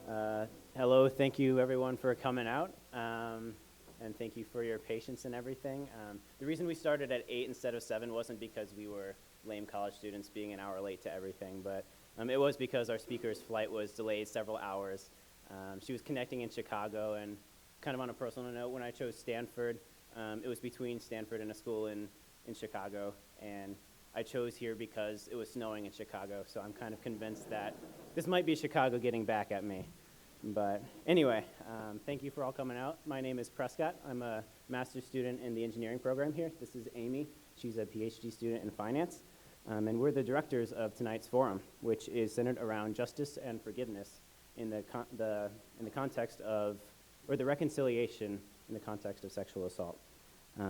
Hello, thank you everyone for coming out, and thank you for your patience and everything. The reason we started at 8 instead of 7 wasn't because we were lame college students being an hour late to everything, but it was because our speaker's flight was delayed several hours. She was connecting in Chicago, and kind of on a personal note, when I chose Stanford, it was between Stanford and a school in Chicago, and I chose here because it was snowing in Chicago, so I'm kind of convinced that this might be Chicago getting back at me. But anyway, thank you for all coming out. My name is Prescott. I'm a master's student in the engineering program here. This is Amy. She's a PhD student in finance. And we're the directors of tonight's forum, which is centered around justice and forgiveness in the context of, or the reconciliation in the context of sexual assault.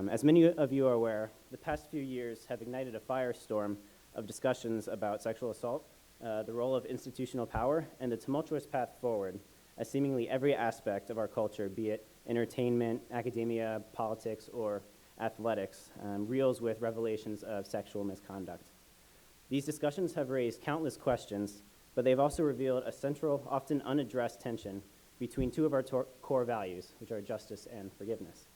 As many of you are aware, the past few years have ignited a firestorm of discussions about sexual assault, the role of institutional power, and the tumultuous path forward, as seemingly every aspect of our culture, be it entertainment, academia, politics, or athletics, reels with revelations of sexual misconduct. These discussions have raised countless questions, but they've also revealed a central, often unaddressed tension between two of our core values, which are justice and forgiveness.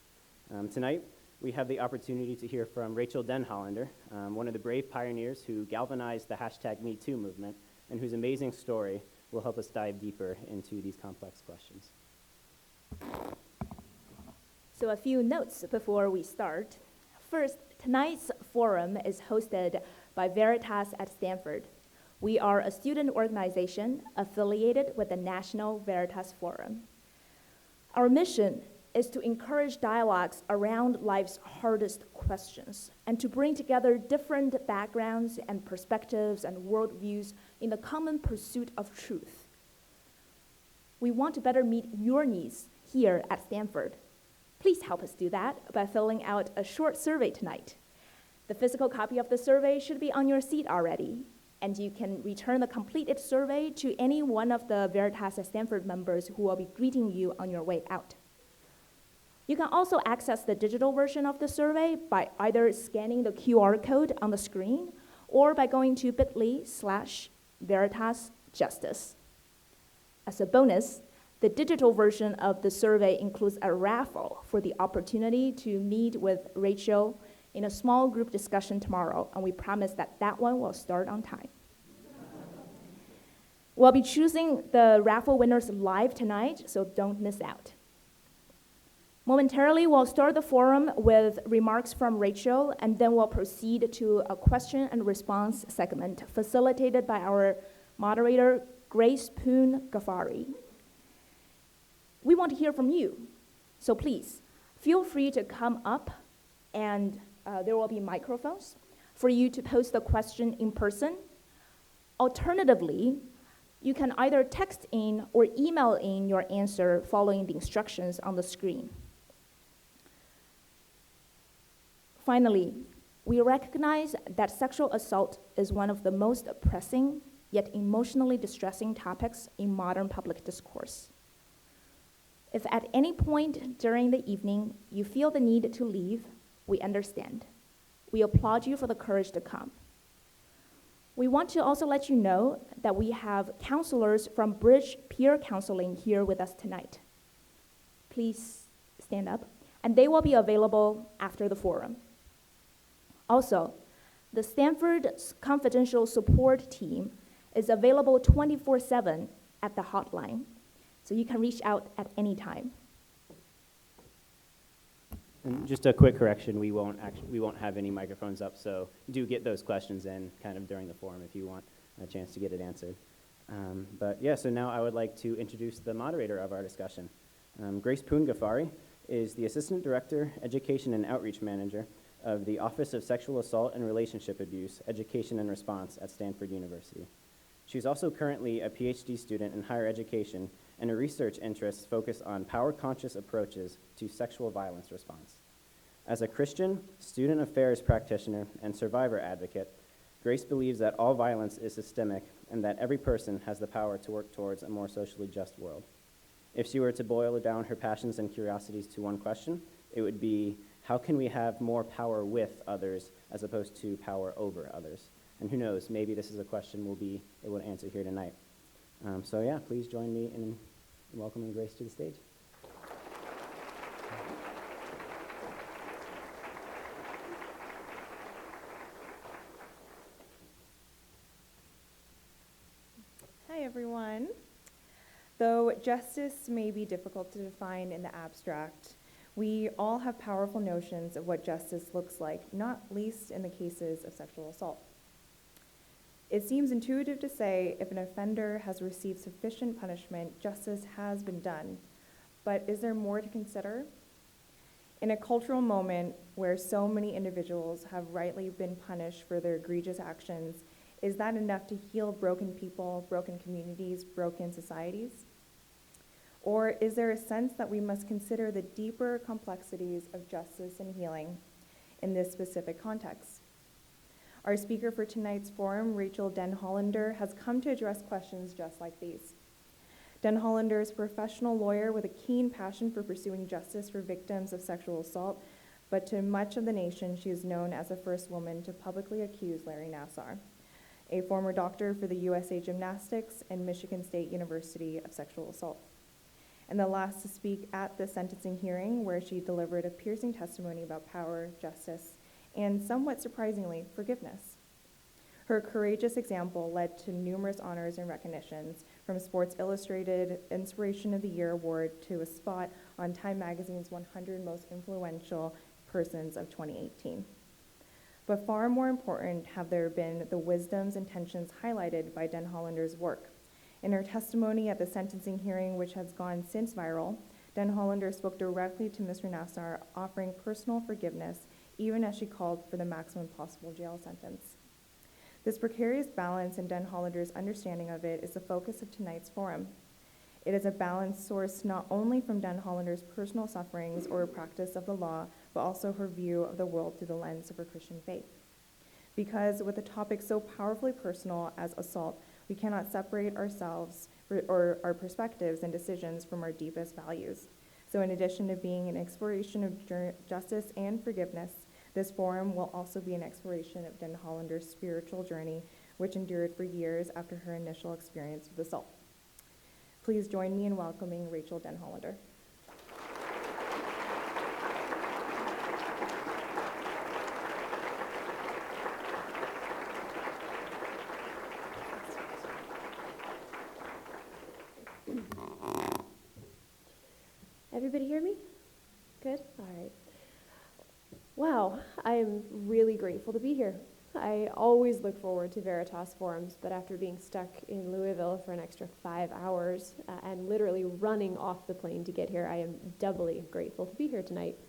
Tonight, we have the opportunity to hear from Rachael Denhollander, one of the brave pioneers who galvanized the hashtag MeToo movement, and whose amazing story will help us dive deeper into these complex questions. So a few notes before we start. First, tonight's forum is hosted by Veritas at Stanford. We are a student organization affiliated with the National Veritas Forum. Our mission is to encourage dialogues around life's hardest questions and to bring together different backgrounds and perspectives and worldviews in the common pursuit of truth. We want to better meet your needs here at Stanford. Please help us do that by filling out a short survey tonight. The physical copy of the survey should be on your seat already, and you can return the completed survey to any one of the Veritas at Stanford members who will be greeting you on your way out. You can also access the digital version of the survey by either scanning the QR code on the screen or by going to bit.ly/VeritasJustice. As a bonus, the digital version of the survey includes a raffle for the opportunity to meet with Rachael in a small group discussion tomorrow, and we promise that that one will start on time. We'll be choosing the raffle winners live tonight, so don't miss out. Momentarily, we'll start the forum with remarks from Rachael, and then we'll proceed to a question and response segment facilitated by our moderator, Grace Poon Ghaffari. We want to hear from you, so please feel free to come up, and there will be microphones for you to pose the question in person. Alternatively, you can either text in or email in your answer following the instructions on the screen. Finally, we recognize that sexual assault is one of the most pressing yet emotionally distressing topics in modern public discourse. If at any point during the evening you feel the need to leave, we understand. We applaud you for the courage to come. We want to also let you know that we have counselors from Bridge Peer Counseling here with us tonight. Please stand up, and they will be available after the forum. Also, the Stanford Confidential Support Team is available 24/7 at the hotline, so you can reach out at any time. And just a quick correction, we won't have any microphones up, so do get those questions in kind of during the forum if you want a chance to get it answered. So now I would like to introduce the moderator of our discussion. Grace Poon Ghaffari is the Assistant Director, Education and Outreach Manager of the Office of Sexual Assault and Relationship Abuse, Education and Response at Stanford University. She's also currently a PhD student in higher education, and her research interests focus on power-conscious approaches to sexual violence response. As a Christian, student affairs practitioner, and survivor advocate, Grace believes that all violence is systemic and that every person has the power to work towards a more socially just world. If she were to boil down her passions and curiosities to one question, it would be, how can we have more power with others as opposed to power over others? And who knows, maybe this is a question we'll be able to answer here tonight. So yeah, please join me in welcoming Grace to the stage. Hi, everyone. Though justice may be difficult to define in the abstract, we all have powerful notions of what justice looks like, not least in the cases of sexual assault. It seems intuitive to say if an offender has received sufficient punishment, justice has been done. But is there more to consider? In a cultural moment where so many individuals have rightly been punished for their egregious actions, is that enough to heal broken people, broken communities, broken societies? Or is there a sense that we must consider the deeper complexities of justice and healing in this specific context? Our speaker for tonight's forum, Rachael Denhollander, has come to address questions just like these. Denhollander is a professional lawyer with a keen passion for pursuing justice for victims of sexual assault, but to much of the nation, she is known as the first woman to publicly accuse Larry Nassar, a former doctor for the USA Gymnastics and Michigan State University, of sexual assault, and the last to speak at the sentencing hearing, where she delivered a piercing testimony about power, justice, and somewhat surprisingly, forgiveness. Her courageous example led to numerous honors and recognitions, from Sports Illustrated Inspiration of the Year Award to a spot on Time Magazine's 100 Most Influential Persons of 2018. But far more important have there been the wisdoms and tensions highlighted by Denhollander's work. In her testimony at the sentencing hearing, which has gone since viral, Denhollander spoke directly to Mr. Nassar, offering personal forgiveness, even as she called for the maximum possible jail sentence. This precarious balance in Denhollander's understanding of it is the focus of tonight's forum. It is a balance sourced not only from Denhollander's personal sufferings or practice of the law, but also her view of the world through the lens of her Christian faith. Because with a topic so powerfully personal as assault, we cannot separate ourselves or our perspectives and decisions from our deepest values. So in addition to being an exploration of justice and forgiveness, this forum will also be an exploration of Denhollander's spiritual journey, which endured for years after her initial experience with assault. Please join me in welcoming Rachael Denhollander. Everybody hear me? Good? All right. Wow, I am really grateful to be here. I always look forward to Veritas forums, but after being stuck in Louisville for an extra 5 hours and literally running off the plane to get here, I am doubly grateful to be here tonight.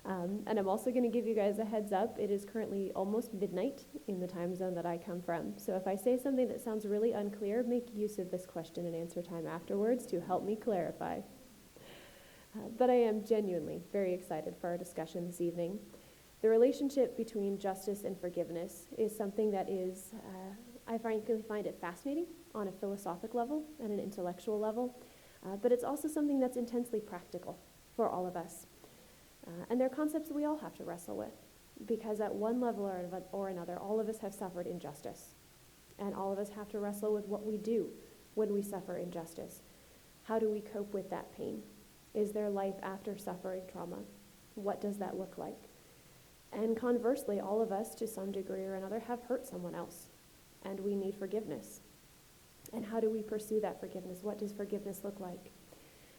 And I'm also going to give you guys a heads up. It is currently almost midnight in the time zone that I come from. So if I say something that sounds really unclear, make use of this question and answer time afterwards to help me clarify. But I am genuinely very excited for our discussion this evening. The relationship between justice and forgiveness is something that is, I frankly find it fascinating on a philosophic level and an intellectual level, but it's also something that's intensely practical for all of us. And they're concepts that we all have to wrestle with, because at one level or another, all of us have suffered injustice, and all of us have to wrestle with what we do when we suffer injustice. How do we cope with that pain? Is there life after suffering trauma? What does that look like? And conversely, all of us, to some degree or another, have hurt someone else, and we need forgiveness. And how do we pursue that forgiveness? What does forgiveness look like?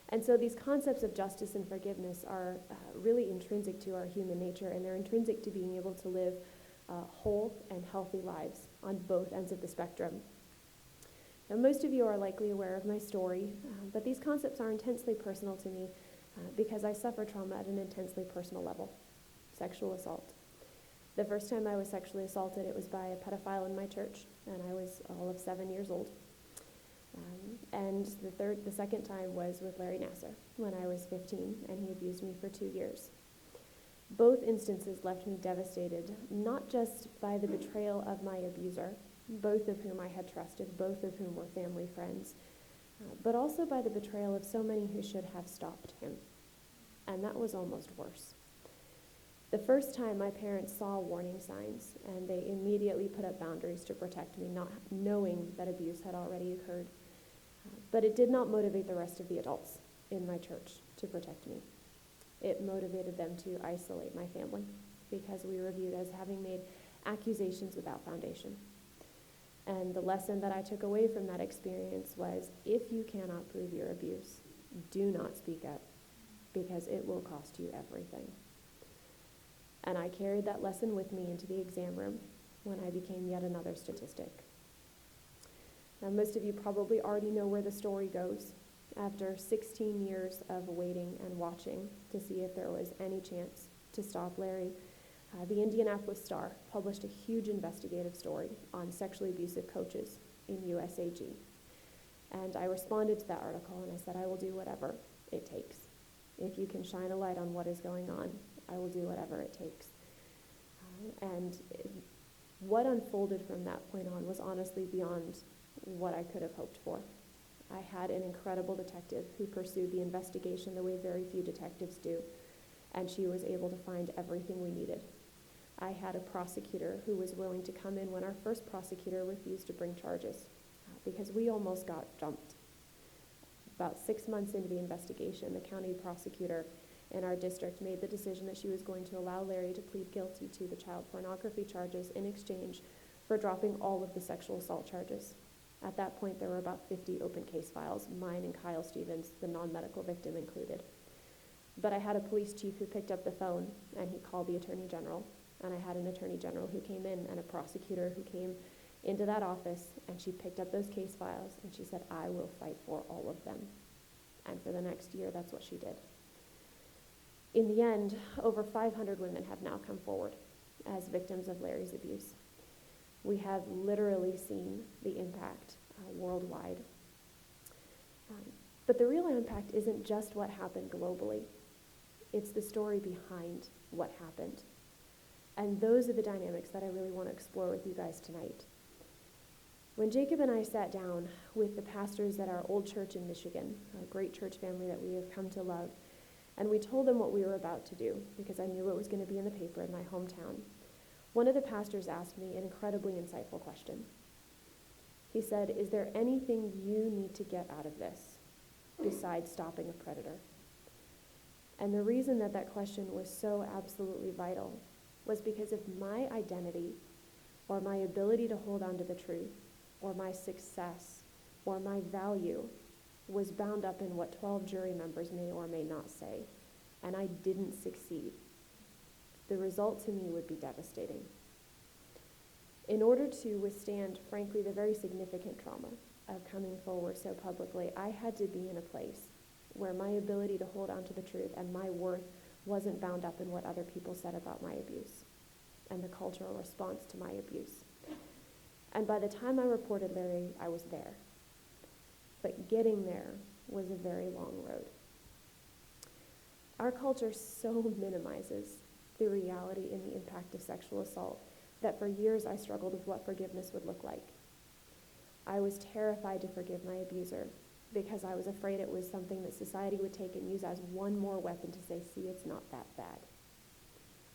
And so these concepts of justice and forgiveness are really intrinsic to our human nature, and they're intrinsic to being able to live whole and healthy lives on both ends of the spectrum. Now, most of you are likely aware of my story, but these concepts are intensely personal to me because I suffer trauma at an intensely personal level, sexual assault. The first time I was sexually assaulted, it was by a pedophile in my church, and I was all of 7 years old. And the second time was with Larry Nassar when I was 15, and he abused me for 2 years. Both instances left me devastated, not just by the betrayal of my abuser, both of whom I had trusted, both of whom were family friends, but also by the betrayal of so many who should have stopped him. And that was almost worse. The first time, my parents saw warning signs, and they immediately put up boundaries to protect me, not knowing that abuse had already occurred. But it did not motivate the rest of the adults in my church to protect me. It motivated them to isolate my family because we were viewed as having made accusations without foundation. And the lesson that I took away from that experience was, if you cannot prove your abuse, do not speak up, because it will cost you everything. And I carried that lesson with me into the exam room when I became yet another statistic. Now, most of you probably already know where the story goes. After 16 years of waiting and watching to see if there was any chance to stop Larry, the Indianapolis Star published a huge investigative story on sexually abusive coaches in USAG. And I responded to that article and I said, I will do whatever it takes. If you can shine a light on what is going on, I will do whatever it takes. What unfolded from that point on was honestly beyond what I could have hoped for. I had an incredible detective who pursued the investigation the way very few detectives do, and she was able to find everything we needed. I had a prosecutor who was willing to come in when our first prosecutor refused to bring charges, because we almost got jumped. About 6 months into the investigation, the county prosecutor in our district made the decision that she was going to allow Larry to plead guilty to the child pornography charges in exchange for dropping all of the sexual assault charges. At that point, there were about 50 open case files, mine and Kyle Stevens, the non-medical victim, included. But I had a police chief who picked up the phone, and he called the attorney general. And I had an attorney general who came in and a prosecutor who came into that office, and she picked up those case files, and she said, I will fight for all of them. And for the next year, that's what she did. In the end, over 500 women have now come forward as victims of Larry's abuse. We have literally seen the impact worldwide. But the real impact isn't just what happened globally. It's the story behind what happened. And those are the dynamics that I really want to explore with you guys tonight. When Jacob and I sat down with the pastors at our old church in Michigan, a great church family that we have come to love, and we told them what we were about to do, because I knew it was going to be in the paper in my hometown, one of the pastors asked me an incredibly insightful question. He said, is there anything you need to get out of this besides stopping a predator? And the reason that that question was so absolutely vital was because if my identity or my ability to hold on to the truth or my success or my value was bound up in what 12 jury members may or may not say, and I didn't succeed, the result to me would be devastating. In order to withstand, frankly, the very significant trauma of coming forward so publicly, I had to be in a place where my ability to hold on to the truth and my worth wasn't bound up in what other people said about my abuse and the cultural response to my abuse. And by the time I reported Larry, I was there. But getting there was a very long road. Our culture so minimizes the reality and the impact of sexual assault that for years I struggled with what forgiveness would look like. I was terrified to forgive my abuser because I was afraid it was something that society would take and use as one more weapon to say, see, it's not that bad.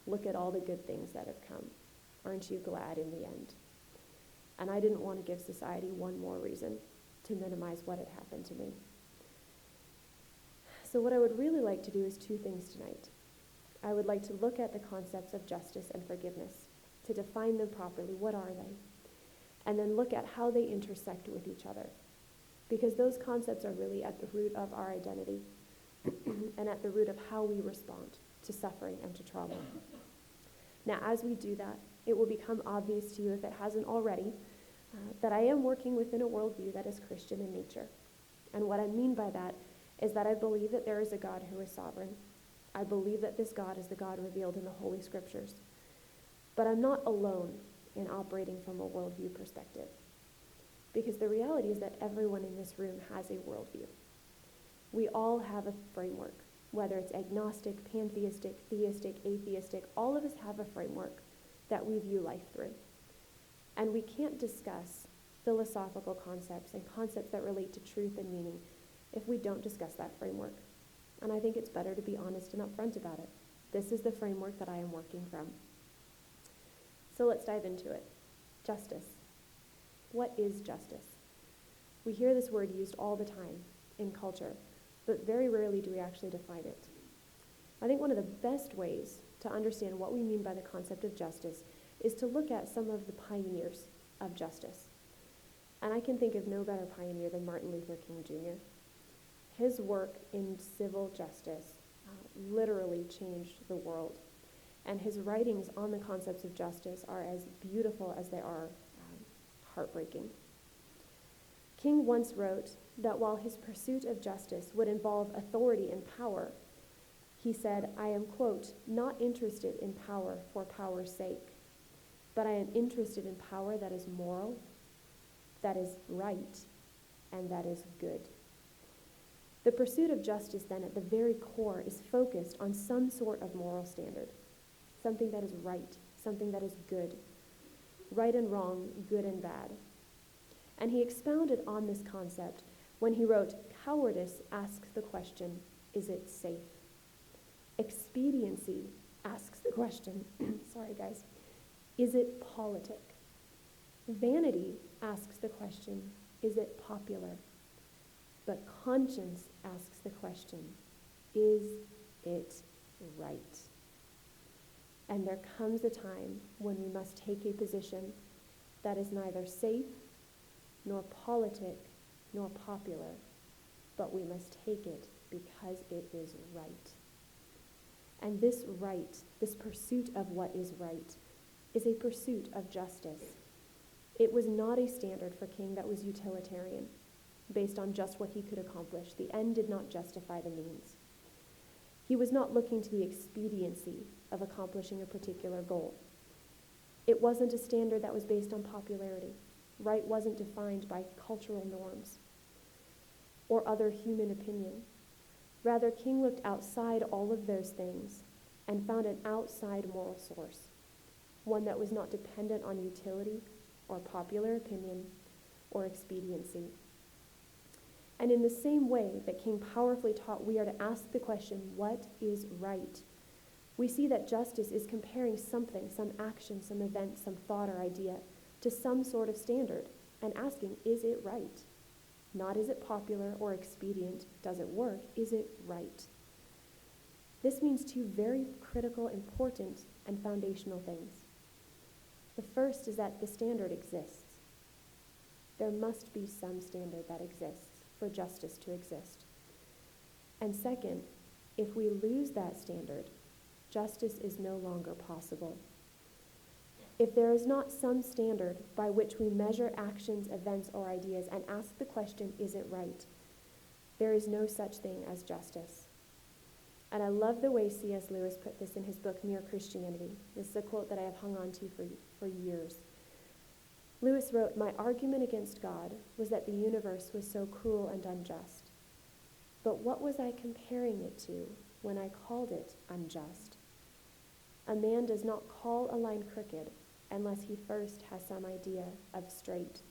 Look at all the good things that have come. Aren't you glad in the end? And I didn't want to give society one more reason to minimize what had happened to me. So what I would really like to do is two things tonight. I would like to look at the concepts of justice and forgiveness, to define them properly. What are they? And then look at how they intersect with each other. Because those concepts are really at the root of our identity and at the root of how we respond to suffering and to trauma. Now, as we do that, it will become obvious to you, if it hasn't already, that I am working within a worldview that is Christian in nature. And what I mean by that is that I believe that there is a God who is sovereign. I believe that this God is the God revealed in the Holy Scriptures. But I'm not alone in operating from a worldview perspective. Because the reality is that everyone in this room has a worldview. We all have a framework, whether it's agnostic, pantheistic, theistic, atheistic, all of us have a framework that we view life through. And we can't discuss philosophical concepts and concepts that relate to truth and meaning if we don't discuss that framework. And I think it's better to be honest and upfront about it. This is the framework that I am working from. So let's dive into it. Justice. What is justice? We hear this word used all the time in culture, but very rarely do we actually define it. I think one of the best ways to understand what we mean by the concept of justice is to look at some of the pioneers of justice. And I can think of no better pioneer than Martin Luther King Jr. His work in civil justice literally changed the world. And his writings on the concepts of justice are as beautiful as they are heartbreaking. King once wrote that while his pursuit of justice would involve authority and power, he said, I am, quote, not interested in power for power's sake, but I am interested in power that is moral, that is right, and that is good. The pursuit of justice, then, at the very core, is focused on some sort of moral standard, something that is right, something that is good, right and wrong, good and bad. And he expounded on this concept when he wrote, cowardice asks the question, is it safe? Expediency asks the question, sorry guys, is it politic? Vanity asks the question, is it popular? But conscience asks the question, is it right? And there comes a time when we must take a position that is neither safe, nor politic, nor popular, but we must take it because it is right. And this right, this pursuit of what is right, is a pursuit of justice. It was not a standard for King that was utilitarian, based on just what he could accomplish. The end did not justify the means. He was not looking to the expediency of accomplishing a particular goal. It wasn't a standard that was based on popularity. Right wasn't defined by cultural norms or other human opinion. Rather, King looked outside all of those things and found an outside moral source, one that was not dependent on utility or popular opinion or expediency. And in the same way that King powerfully taught we are to ask the question, what is right? We see that justice is comparing something, some action, some event, some thought or idea, to some sort of standard and asking, is it right? Not is it popular or expedient, does it work, is it right? This means two very critical, important, and foundational things. The first is that the standard exists. There must be some standard that exists for justice to exist. And second, if we lose that standard, justice is no longer possible. If there is not some standard by which we measure actions, events, or ideas and ask the question, is it right? There is no such thing as justice. And I love the way C.S. Lewis put this in his book, Mere Christianity. This is a quote that I have hung on to for years. Lewis wrote, my argument against God was that the universe was so cruel and unjust. But what was I comparing it to when I called it unjust? A man does not call a line crooked unless he first has some idea of straight.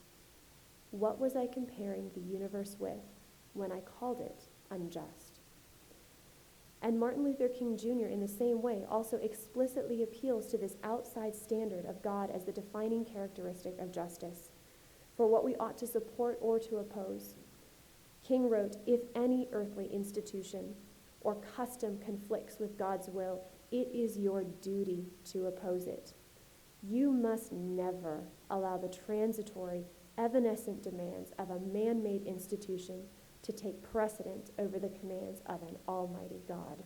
What was I comparing the universe with when I called it unjust? And Martin Luther King Jr., in the same way, also explicitly appeals to this outside standard of God as the defining characteristic of justice, for what we ought to support or to oppose. King wrote, if any earthly institution or custom conflicts with God's will, it is your duty to oppose it. You must never allow the transitory, evanescent demands of a man-made institution to take precedent over the commands of an almighty God.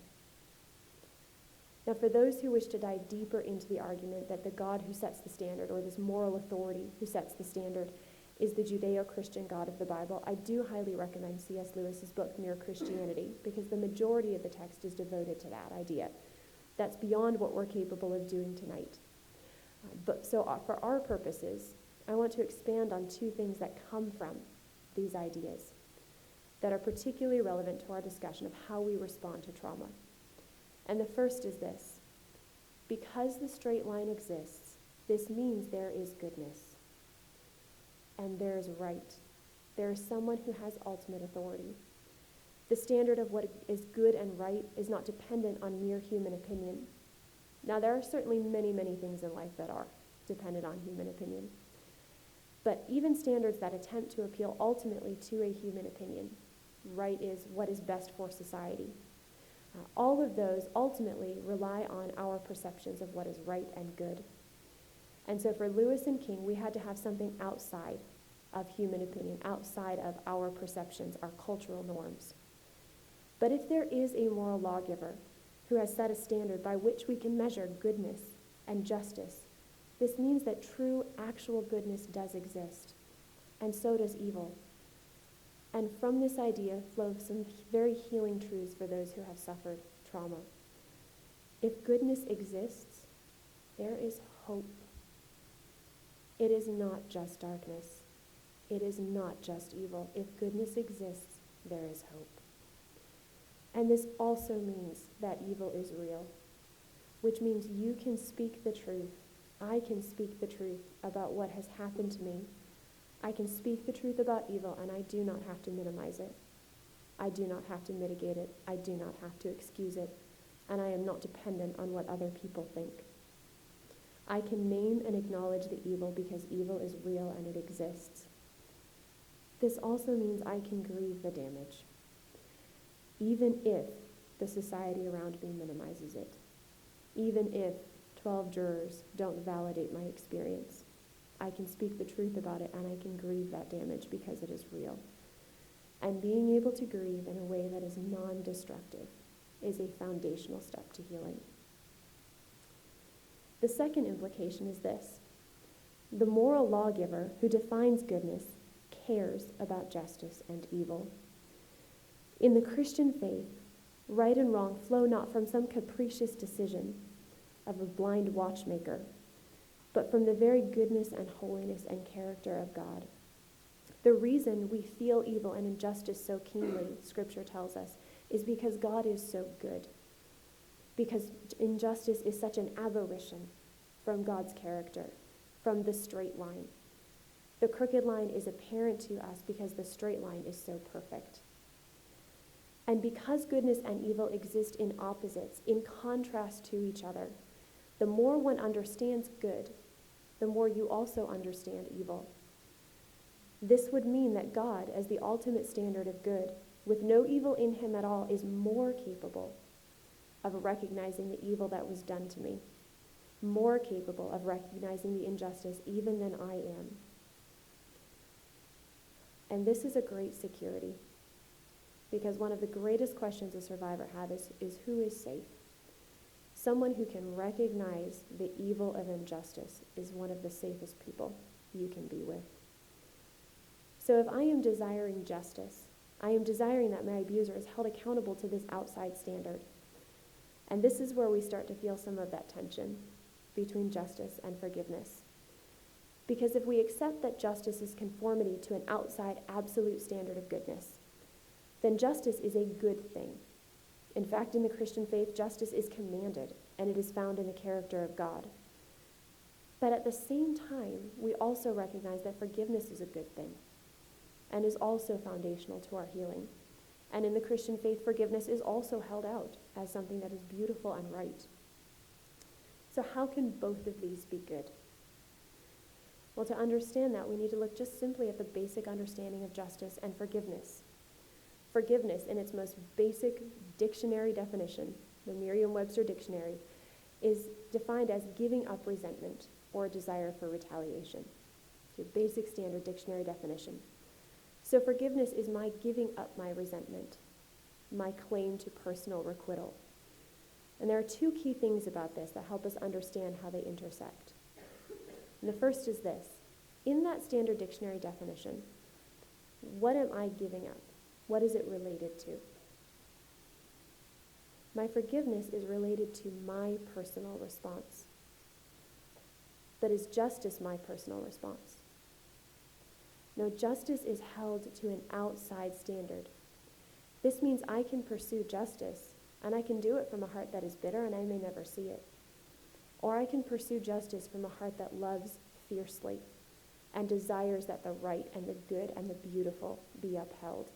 Now, for those who wish to dive deeper into the argument that the God who sets the standard, or this moral authority who sets the standard, is the Judeo-Christian God of the Bible, I do highly recommend C.S. Lewis's book, Mere Christianity, because the majority of the text is devoted to that idea. That's beyond what we're capable of doing tonight. For our purposes, I want to expand on two things that come from these ideas that are particularly relevant to our discussion of how we respond to trauma. And the first is this: because the straight line exists, this means there is goodness. And there is right. There is someone who has ultimate authority. The standard of what is good and right is not dependent on mere human opinion. Now, there are certainly many, many things in life that are dependent on human opinion. But even standards that attempt to appeal ultimately to a human opinion, right is what is best for society. All of those ultimately rely on our perceptions of what is right and good. And so for Lewis and King, we had to have something outside of human opinion, outside of our perceptions, our cultural norms. But if there is a moral lawgiver who has set a standard by which we can measure goodness and justice, this means that true, actual goodness does exist, and so does evil. And from this idea flow some very healing truths for those who have suffered trauma. If goodness exists, there is hope. It is not just darkness. It is not just evil. If goodness exists, there is hope. And this also means that evil is real, which means you can speak the truth. I can speak the truth about what has happened to me. I can speak the truth about evil, and I do not have to minimize it. I do not have to mitigate it. I do not have to excuse it. And I am not dependent on what other people think. I can name and acknowledge the evil because evil is real and it exists. This also means I can grieve the damage, even if the society around me minimizes it, even if 12 jurors don't validate my experience. I can speak the truth about it, and I can grieve that damage because it is real. And being able to grieve in a way that is non-destructive is a foundational step to healing. The second implication is this: the moral lawgiver who defines goodness cares about justice and evil. In the Christian faith, right and wrong flow not from some capricious decision of a blind watchmaker, but from the very goodness and holiness and character of God. The reason we feel evil and injustice so keenly, Scripture tells us, is because God is so good. Because injustice is such an aberration from God's character, from the straight line. The crooked line is apparent to us because the straight line is so perfect. And because goodness and evil exist in opposites, in contrast to each other, the more one understands good, the more you also understand evil. This would mean that God, as the ultimate standard of good, with no evil in him at all, is more capable of recognizing the evil that was done to me, more capable of recognizing the injustice even than I am. And this is a great security, because one of the greatest questions a survivor has is who is safe? Someone who can recognize the evil of injustice is one of the safest people you can be with. So if I am desiring justice, I am desiring that my abuser is held accountable to this outside standard. And this is where we start to feel some of that tension between justice and forgiveness. Because if we accept that justice is conformity to an outside absolute standard of goodness, then justice is a good thing. In fact, in the Christian faith, justice is commanded, and it is found in the character of God. But at the same time, we also recognize that forgiveness is a good thing, and is also foundational to our healing. And in the Christian faith, forgiveness is also held out as something that is beautiful and right. So how can both of these be good? Well, to understand that, we need to look just simply at the basic understanding of justice and forgiveness. Forgiveness, in its most basic dictionary definition, the Merriam-Webster Dictionary, is defined as giving up resentment or a desire for retaliation. Your basic standard dictionary definition. So forgiveness is my giving up my resentment, my claim to personal requital. And there are two key things about this that help us understand how they intersect. And the first is this: in that standard dictionary definition, what am I giving up? What is it related to? My forgiveness is related to my personal response. But is justice my personal response? No, justice is held to an outside standard. This means I can pursue justice, and I can do it from a heart that is bitter, and I may never see it. Or I can pursue justice from a heart that loves fiercely and desires that the right and the good and the beautiful be upheld.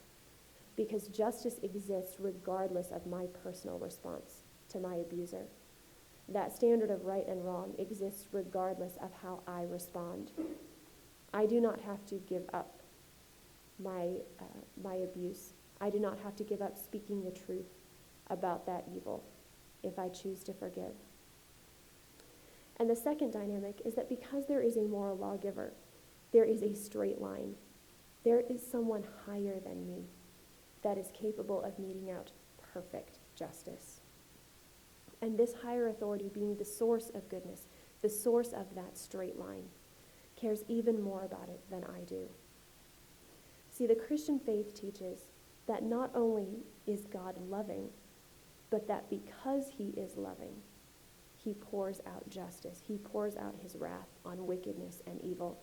Because justice exists regardless of my personal response to my abuser. That standard of right and wrong exists regardless of how I respond. I do not have to give up my abuse. I do not have to give up speaking the truth about that evil if I choose to forgive. And the second dynamic is that because there is a moral lawgiver, there is a straight line. There is someone higher than me that is capable of meting out perfect justice. And this higher authority, being the source of goodness, the source of that straight line, cares even more about it than I do. See, the Christian faith teaches that not only is God loving, but that because he is loving, he pours out justice. He pours out his wrath on wickedness and evil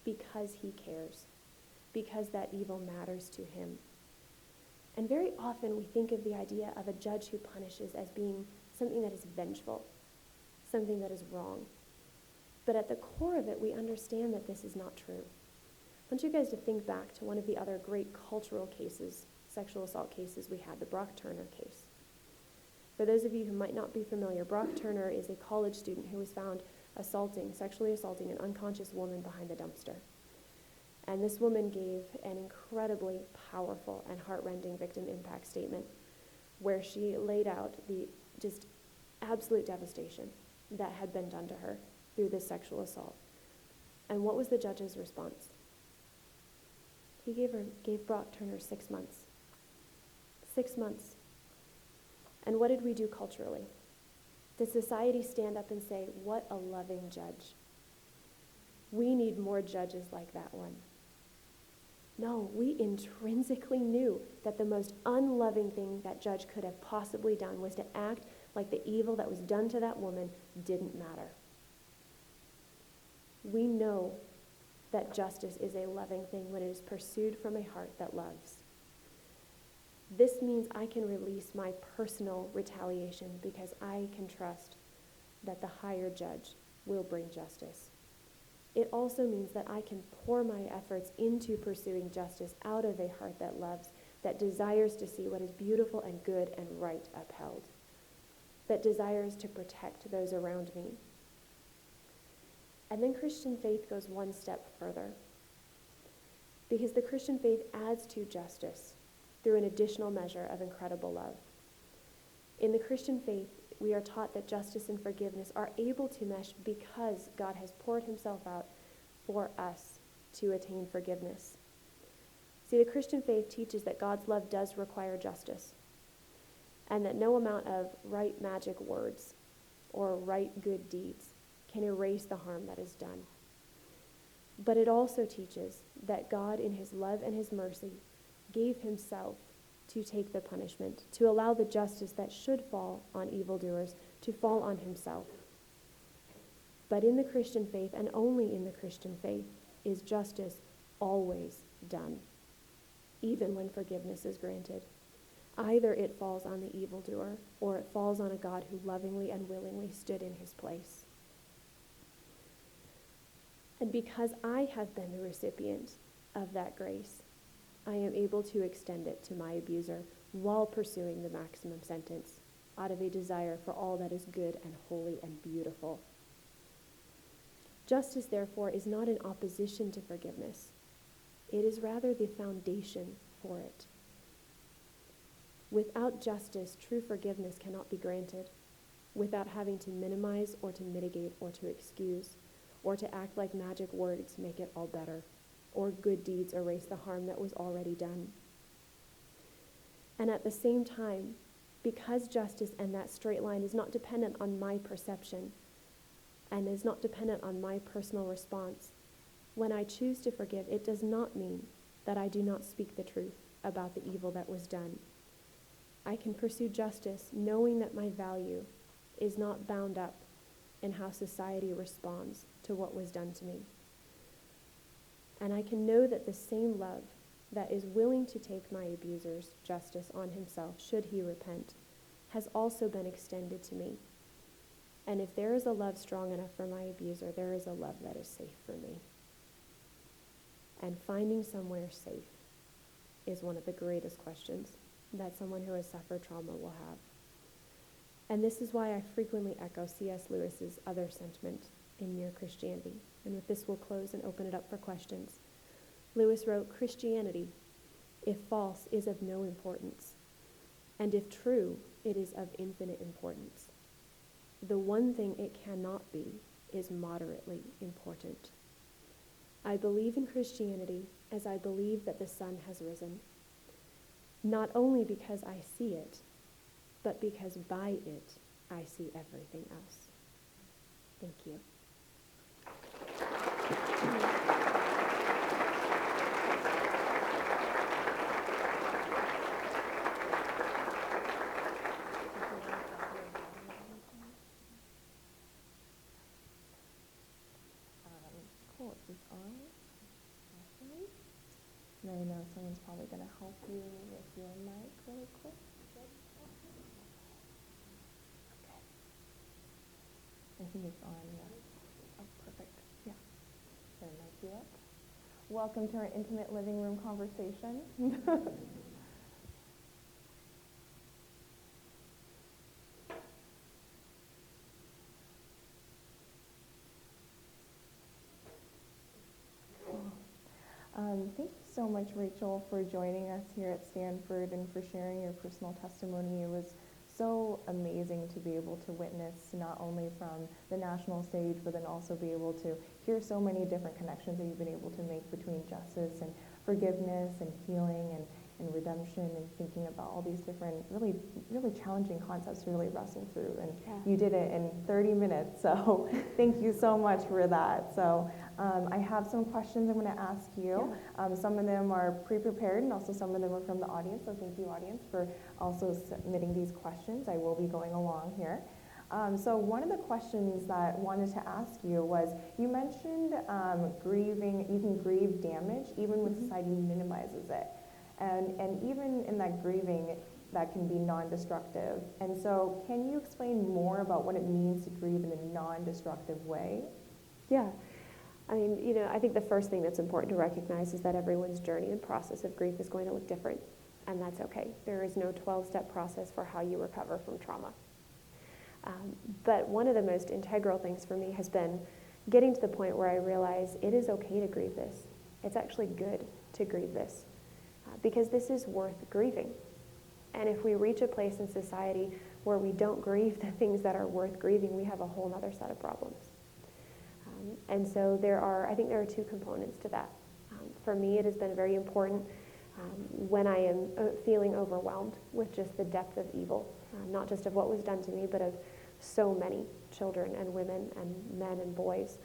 because he cares, because that evil matters to him. And very often we think of the idea of a judge who punishes as being something that is vengeful, something that is wrong. But at the core of it, we understand that this is not true. I want you guys to think back to one of the other great cultural cases, sexual assault cases we had, the Brock Turner case. For those of you who might not be familiar, Brock Turner is a college student who was found sexually assaulting an unconscious woman behind the dumpster. And this woman gave an incredibly powerful and heart-rending victim impact statement where she laid out the just absolute devastation that had been done to her through this sexual assault. And what was the judge's response? He gave Brock Turner 6 months. 6 months. And what did we do culturally? Did society stand up and say, what a loving judge? We need more judges like that one. No, we intrinsically knew that the most unloving thing that judge could have possibly done was to act like the evil that was done to that woman didn't matter. We know that justice is a loving thing when it is pursued from a heart that loves. This means I can release my personal retaliation because I can trust that the higher judge will bring justice. It also means that I can pour my efforts into pursuing justice out of a heart that loves, that desires to see what is beautiful and good and right upheld, that desires to protect those around me. And then Christian faith goes one step further, because the Christian faith adds to justice through an additional measure of incredible love. In the Christian faith, we are taught that justice and forgiveness are able to mesh because God has poured himself out for us to attain forgiveness. See, the Christian faith teaches that God's love does require justice, and that no amount of right magic words or right good deeds can erase the harm that is done. But it also teaches that God, in his love and his mercy, gave himself to take the punishment, to allow the justice that should fall on evildoers to fall on himself. But in the Christian faith, and only in the Christian faith, is justice always done, even when forgiveness is granted. Either it falls on the evildoer, or it falls on a God who lovingly and willingly stood in his place. And because I have been the recipient of that grace, I am able to extend it to my abuser while pursuing the maximum sentence out of a desire for all that is good and holy and beautiful. Justice, therefore, is not in opposition to forgiveness. It is rather the foundation for it. Without justice, true forgiveness cannot be granted, without having to minimize or to mitigate or to excuse, or to act like magic words make it all better, or good deeds erase the harm that was already done. And at the same time, because justice and that straight line is not dependent on my perception and is not dependent on my personal response, when I choose to forgive, it does not mean that I do not speak the truth about the evil that was done. I can pursue justice knowing that my value is not bound up in how society responds to what was done to me. And I can know that the same love that is willing to take my abuser's justice on himself, should he repent, has also been extended to me. And if there is a love strong enough for my abuser, there is a love that is safe for me. And finding somewhere safe is one of the greatest questions that someone who has suffered trauma will have. And this is why I frequently echo C.S. Lewis's other sentiment in Mere Christianity. And with this, we'll close and open it up for questions. Lewis wrote, "Christianity, if false, is of no importance, and if true, it is of infinite importance. The one thing it cannot be is moderately important. I believe in Christianity as I believe that the sun has risen, not only because I see it, but because by it I see everything else." Thank you. Cool, is this on? Awesome. And I know someone's probably going to help you with your mic really quick. Okay. I think it's on, yeah. Oh, perfect. Yeah. Gonna mic you up. Welcome to our intimate living room conversation. Thank you so much, Rachel, for joining us here at Stanford and for sharing your personal testimony. It was so amazing to be able to witness not only from the national stage, but then also be able to hear so many different connections that you've been able to make between justice and forgiveness and healing and redemption, and thinking about all these different really challenging concepts to really wrestle through. And you did it in 30 minutes, so thank you so much for that. So I have some questions I'm going to ask you. Some of them are pre-prepared, and also some of them are from the audience, so thank you, audience, for also submitting these questions. I will be going along here. So one of the questions that I wanted to ask you was, you mentioned grieving, you can grieve damage even when society minimizes it. And even in that grieving, that can be non-destructive. And so can you explain more about what it means to grieve in a non-destructive way? Yeah. I mean, I think the first thing that's important to recognize is that everyone's journey and process of grief is going to look different, and that's okay. There is no 12-step process for how you recover from trauma. But one of the most integral things for me has been getting to the point where I realize it is okay to grieve this. It's actually good to grieve this, because this is worth grieving. And if we reach a place in society where we don't grieve the things that are worth grieving, we have a whole other set of problems. And so I think there are two components to that. For me, it has been very important when I am feeling overwhelmed with just the depth of evil, not just of what was done to me, but of so many children and women and men and boys,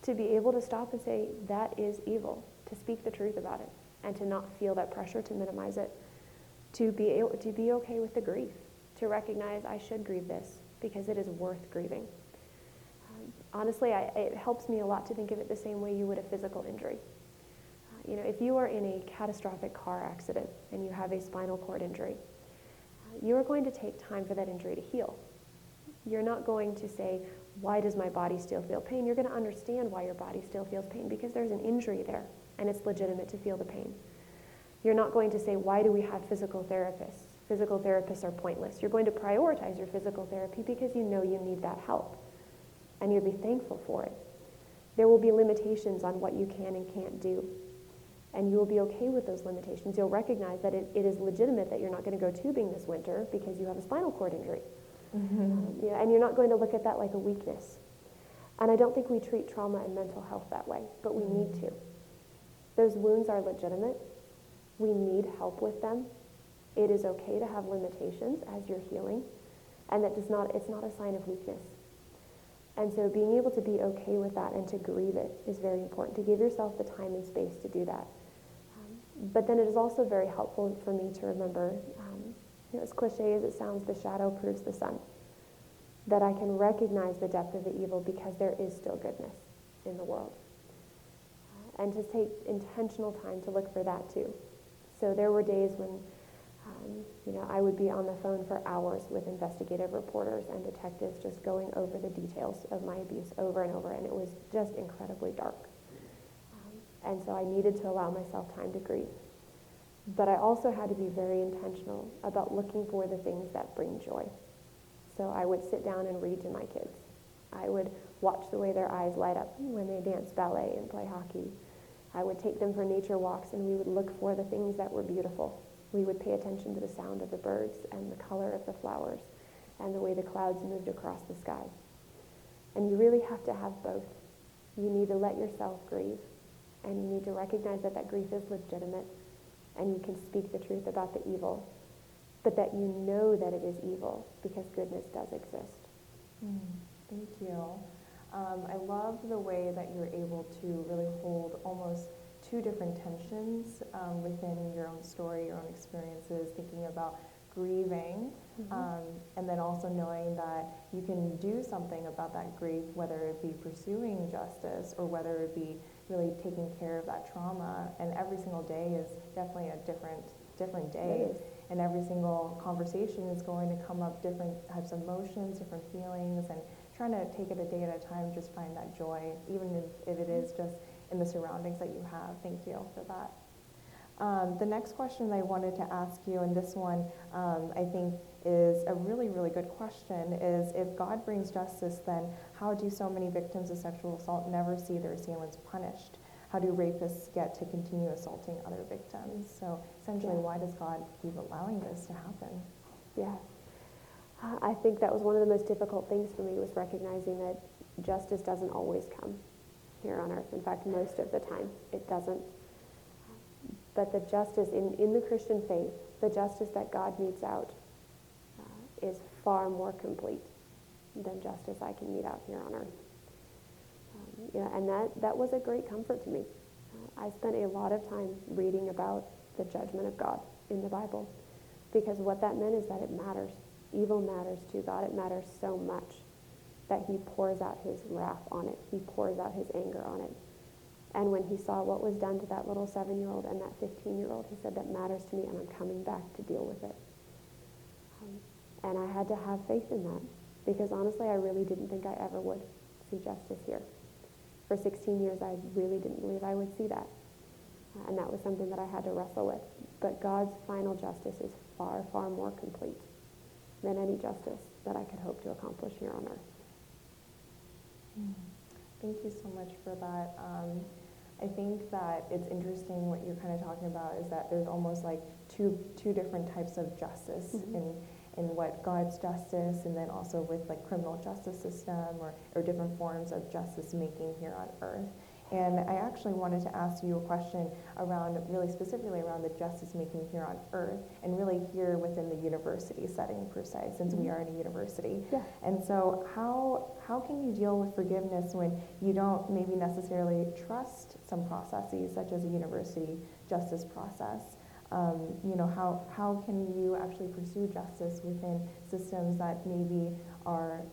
to be able to stop and say, that is evil, to speak the truth about it, and to not feel that pressure to minimize it, to be okay with the grief, to recognize I should grieve this because it is worth grieving. Honestly, it helps me a lot to think of it the same way you would a physical injury. If you are in a catastrophic car accident and you have a spinal cord injury, you are going to take time for that injury to heal. You're not going to say, why does my body still feel pain? You're going to understand why your body still feels pain, because there's an injury there, and it's legitimate to feel the pain. You're not going to say, why do we have physical therapists? Physical therapists are pointless. You're going to prioritize your physical therapy because you know you need that help, and you'll be thankful for it. There will be limitations on what you can and can't do, and you will be okay with those limitations. You'll recognize that it is legitimate that you're not going to go tubing this winter because you have a spinal cord injury. And you're not going to look at that like a weakness. And I don't think we treat trauma and mental health that way, but we need to. Those wounds are legitimate. We need help with them. It is okay to have limitations as you're healing, and it's not a sign of weakness. And so being able to be okay with that and to grieve it is very important, to give yourself the time and space to do that. But then it is also very helpful for me to remember, as cliche as it sounds, the shadow proves the sun. That I can recognize the depth of the evil because there is still goodness in the world. And to take intentional time to look for that too. So there were days when I would be on the phone for hours with investigative reporters and detectives just going over the details of my abuse over and over, and it was just incredibly dark. And so I needed to allow myself time to grieve. But I also had to be very intentional about looking for the things that bring joy. So I would sit down and read to my kids. I would watch the way their eyes light up when they dance ballet and play hockey. I would take them for nature walks, and we would look for the things that were beautiful. We would pay attention to the sound of the birds and the color of the flowers and the way the clouds moved across the sky. And you really have to have both. You need to let yourself grieve, and you need to recognize that that grief is legitimate, and you can speak the truth about the evil, but that you know that it is evil because goodness does exist. Thank you. I love the way that you're able to really hold almost two different tensions within your own story, your own experiences, thinking about grieving, and then also knowing that you can do something about that grief, whether it be pursuing justice or whether it be really taking care of that trauma. And every single day is definitely a different day. And every single conversation is going to come up different types of emotions, different feelings, and trying to take it a day at a time, just find that joy, even if it is just in the surroundings that you have. Thank you for that. The next question I wanted to ask you, and this one I think is a really, really good question, is if God brings justice, then how do so many victims of sexual assault never see their assailants punished? How do rapists get to continue assaulting other victims? So essentially, why does God keep allowing this to happen? Yeah. I think that was one of the most difficult things for me, was recognizing that justice doesn't always come here on earth. In fact, most of the time, it doesn't. But the justice in the Christian faith, the justice that God metes out is far more complete than justice I can mete out here on earth. And that was a great comfort to me. I spent a lot of time reading about the judgment of God in the Bible, because what that meant is that it matters. Evil matters to God. It matters so much that he pours out his wrath on it. He pours out his anger on it. And when he saw what was done to that little 7-year-old and that 15-year-old, he said, that matters to me, and I'm coming back to deal with it. And I had to have faith in that, because honestly, I really didn't think I ever would see justice here. For 16 years, I really didn't believe I would see that. And that was something that I had to wrestle with. But God's final justice is far, far more complete than any justice that I could hope to accomplish here on earth. Thank you so much for that. I think that it's interesting what you're kind of talking about is that there's almost like two different types of justice in what God's justice, and then also with like criminal justice system or different forms of justice making here on earth. And I actually wanted to ask you a question around, really specifically around the justice making here on earth, and really here within the university setting per se, since we are in a university. Yeah. And so how can you deal with forgiveness when you don't maybe necessarily trust some processes, such as a university justice process? How can you actually pursue justice within systems that maybe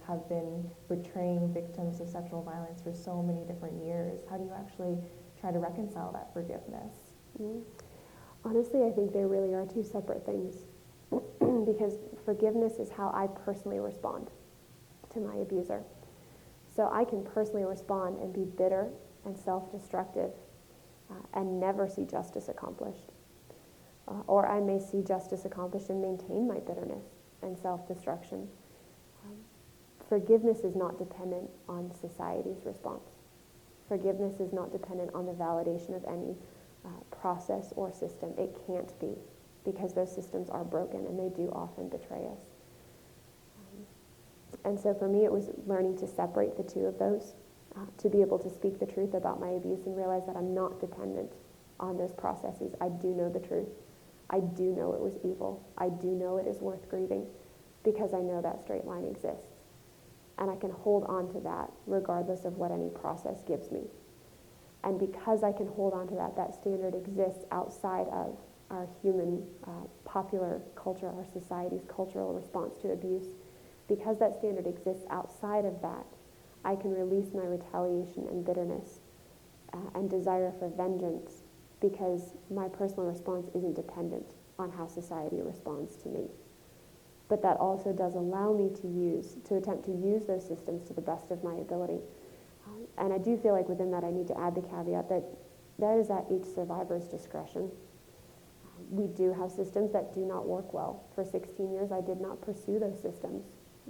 have been betraying victims of sexual violence for so many different years? How do you actually try to reconcile that forgiveness? Honestly, I think there really are two separate things, because forgiveness is how I personally respond to my abuser. So I can personally respond and be bitter and self-destructive and never see justice accomplished. Or I may see justice accomplished and maintain my bitterness and self-destruction. Forgiveness is not dependent on society's response. Forgiveness is not dependent on the validation of any process or system. It can't be, because those systems are broken and they do often betray us. And so for me, it was learning to separate the two of those, to be able to speak the truth about my abuse and realize that I'm not dependent on those processes. I do know the truth. I do know it was evil. I do know it is worth grieving, because I know that straight line exists. And I can hold on to that regardless of what any process gives me. And because I can hold on to that, that standard exists outside of our human popular culture, our society's cultural response to abuse. Because that standard exists outside of that, I can release my retaliation and bitterness and desire for vengeance, because my personal response isn't dependent on how society responds to me. But that also does allow me to attempt to use those systems to the best of my ability. And I do feel like within that I need to add the caveat that that is at each survivor's discretion. We do have systems that do not work well. For 16 years I did not pursue those systems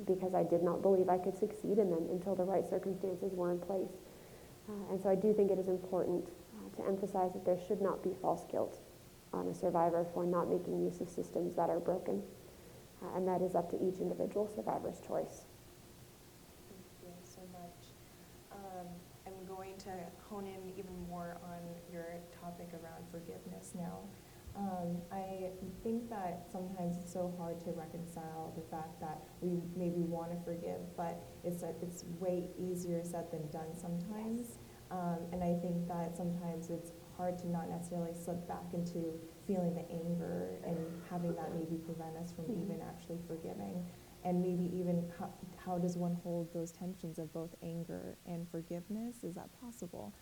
because I did not believe I could succeed in them until the right circumstances were in place. And so I do think it is important to emphasize that there should not be false guilt on a survivor for not making use of systems that are broken. And that is up to each individual survivor's choice. Thank you so much. I'm going to hone in even more on your topic around forgiveness now. I think that sometimes it's so hard to reconcile the fact that we maybe want to forgive, but it's way easier said than done sometimes. And I think that sometimes it's hard to not necessarily slip back into feeling the anger and having that maybe prevent us from even actually forgiving. And maybe even how does one hold those tensions of both anger and forgiveness? Is that possible?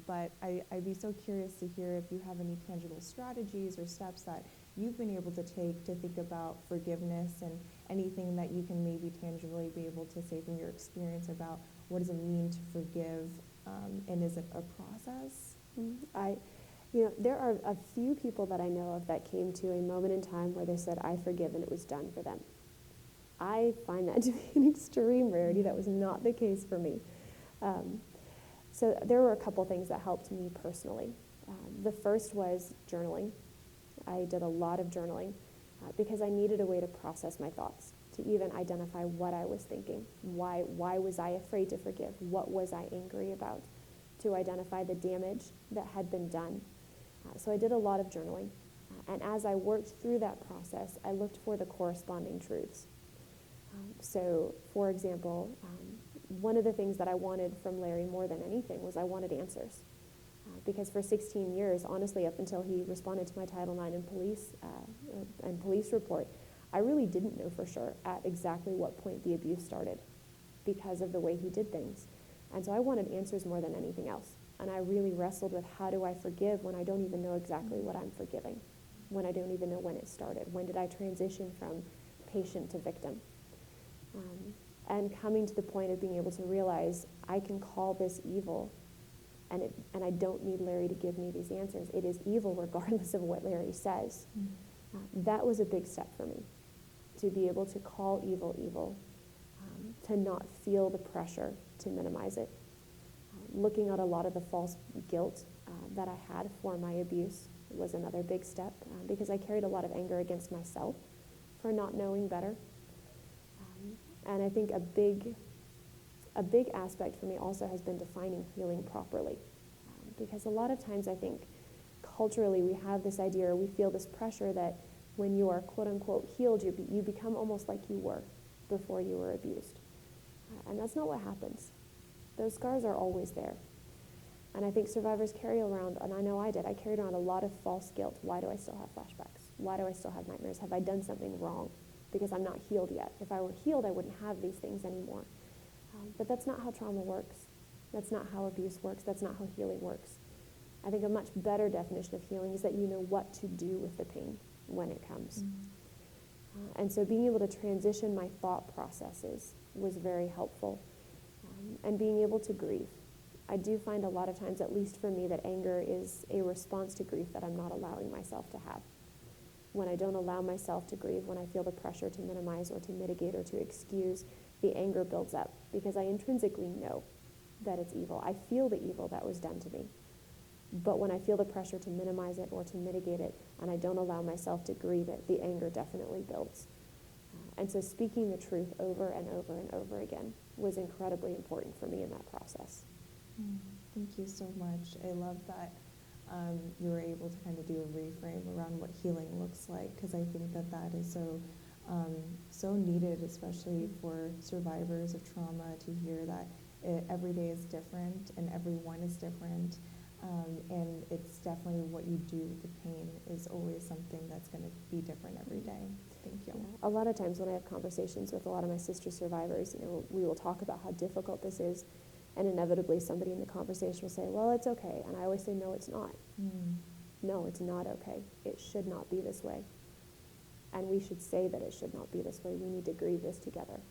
But I'd be so curious to hear if you have any tangible strategies or steps that you've been able to take to think about forgiveness, and anything that you can maybe tangibly be able to say from your experience about what does it mean to forgive, and is it a process? There are a few people that I know of that came to a moment in time where they said, I forgive, and it was done for them. I find that to be an extreme rarity. That was not the case for me. So there were a couple things that helped me personally. The first was journaling. I did a lot of journaling because I needed a way to process my thoughts, to even identify what I was thinking. Why was I afraid to forgive? What was I angry about? To identify the damage that had been done. So I did a lot of journaling. And as I worked through that process, I looked for the corresponding truths. So, for example, one of the things that I wanted from Larry more than anything was I wanted answers. Because for 16 years, honestly, up until he responded to my Title IX and police report, I really didn't know for sure at exactly what point the abuse started because of the way he did things. And so I wanted answers more than anything else. And I really wrestled with, how do I forgive when I don't even know exactly what I'm forgiving, when I don't even know when it started? When did I transition from patient to victim? And coming to the point of being able to realize I can call this evil, and I don't need Larry to give me these answers. It is evil regardless of what Larry says. That was a big step for me, to be able to call evil evil, to not feel the pressure to minimize it. Looking at a lot of the false guilt that I had for my abuse was another big step, because I carried a lot of anger against myself for not knowing better. And I think a big aspect for me also has been defining healing properly. Because a lot of times I think culturally we have this idea, or we feel this pressure that when you are quote unquote healed, you become almost like you were before you were abused. And that's not what happens. Those scars are always there. And I think survivors carry around, and I know I did, I carried around a lot of false guilt. Why do I still have flashbacks? Why do I still have nightmares? Have I done something wrong? Because I'm not healed yet. If I were healed, I wouldn't have these things anymore. But that's not how trauma works. That's not how abuse works. That's not how healing works. I think a much better definition of healing is that you know what to do with the pain when it comes. And so being able to transition my thought processes was very helpful. And being able to grieve. I do find a lot of times, at least for me, that anger is a response to grief that I'm not allowing myself to have. When I don't allow myself to grieve, when I feel the pressure to minimize or to mitigate or to excuse, the anger builds up because I intrinsically know that it's evil. I feel the evil that was done to me. But when I feel the pressure to minimize it or to mitigate it, and I don't allow myself to grieve it, the anger definitely builds. And so speaking the truth over and over and over again was incredibly important for me in that process. Thank you so much. I love that you were able to kind of do a reframe around what healing looks like, because I think that that is so needed, especially for survivors of trauma, to hear that every day is different and everyone is different. And it's definitely what you do with the pain is always something that's going to be different every day. Thank you. Yeah. A lot of times when I have conversations with a lot of my sister survivors, we will talk about how difficult this is, and inevitably somebody in the conversation will say, well, it's okay. And I always say, no, it's not. No, it's not okay. It should not be this way. And we should say that it should not be this way. We need to grieve this together.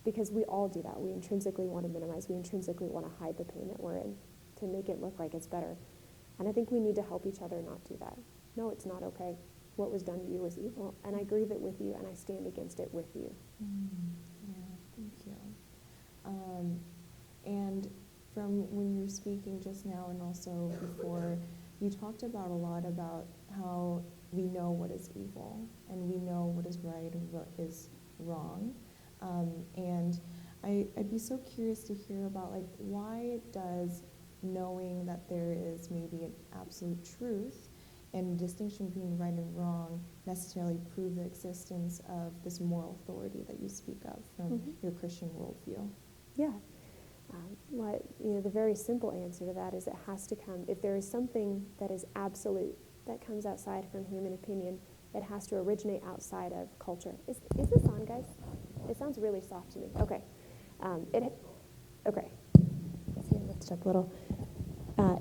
Because we all do that. We intrinsically want to minimize. We intrinsically want to hide the pain that we're in to make it look like it's better. And I think we need to help each other not do that. No, it's not okay. What was done to you was evil, and I grieve it with you, and I stand against it with you. And from when you were speaking just now and also before, you talked about a lot about how we know what is evil and we know what is right and what is wrong. And I'd be so curious to hear about, like, why does knowing that there is maybe an absolute truth and distinction between right and wrong necessarily prove the existence of this moral authority that you speak of from your Christian worldview? Yeah. The very simple answer to that is it has to come, if there is something that is absolute, that comes outside from human opinion, it has to originate outside of culture. Is this on, guys? It sounds really soft to me. Okay. Okay. Let's see, lift it up a little.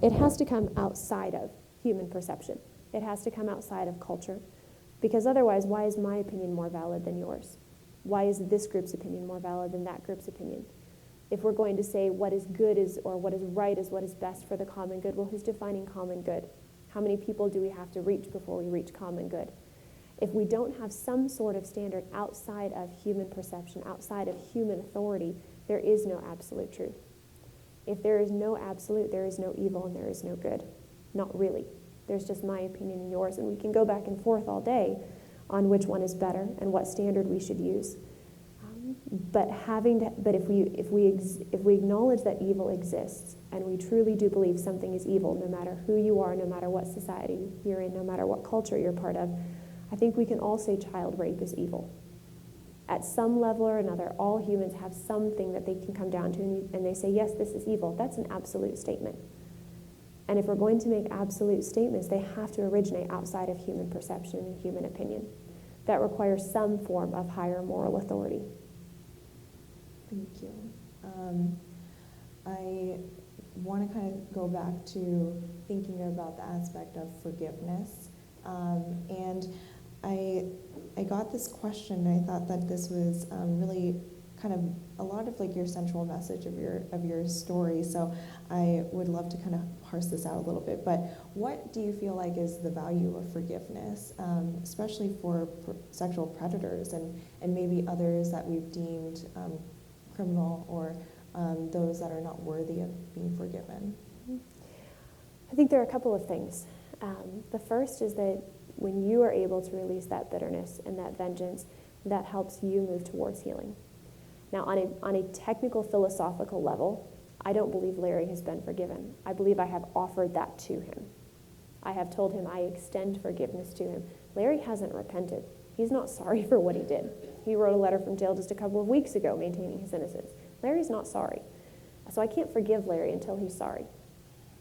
It has to come outside of human perception. It has to come outside of culture. Because otherwise, why is my opinion more valid than yours? Why is this group's opinion more valid than that group's opinion? If we're going to say what is good is, or what is right is what is best for the common good, well, who's defining common good? How many people do we have to reach before we reach common good? If we don't have some sort of standard outside of human perception, outside of human authority, there is no absolute truth. If there is no absolute, there is no evil and there is no good. Not really. There's just my opinion and yours, and we can go back and forth all day on which one is better and what standard we should use. But if we acknowledge that evil exists, and we truly do believe something is evil, no matter who you are, no matter what society you're in, no matter what culture you're part of, I think we can all say child rape is evil. At some level or another, all humans have something that they can come down to, and they say, yes, this is evil. That's an absolute statement. And if we're going to make absolute statements, they have to originate outside of human perception and human opinion. That requires some form of higher moral authority. Thank you. I want to kind of go back to thinking about the aspect of forgiveness. And I got this question, and I thought that this was really kind of a lot of like your central message of your story. So I would love to kind of parse this out a little bit. But what do you feel like is the value of forgiveness, especially for sexual predators and maybe others that we've deemed criminal or those that are not worthy of being forgiven? I think there are a couple of things. The first is that when you are able to release that bitterness and that vengeance, that helps you move towards healing. Now, on a technical philosophical level, I don't believe Larry has been forgiven. I believe I have offered that to him. I have told him I extend forgiveness to him. Larry hasn't repented. He's not sorry for what he did. He wrote a letter from jail just a couple of weeks ago maintaining his innocence. Larry's not sorry. So I can't forgive Larry until he's sorry.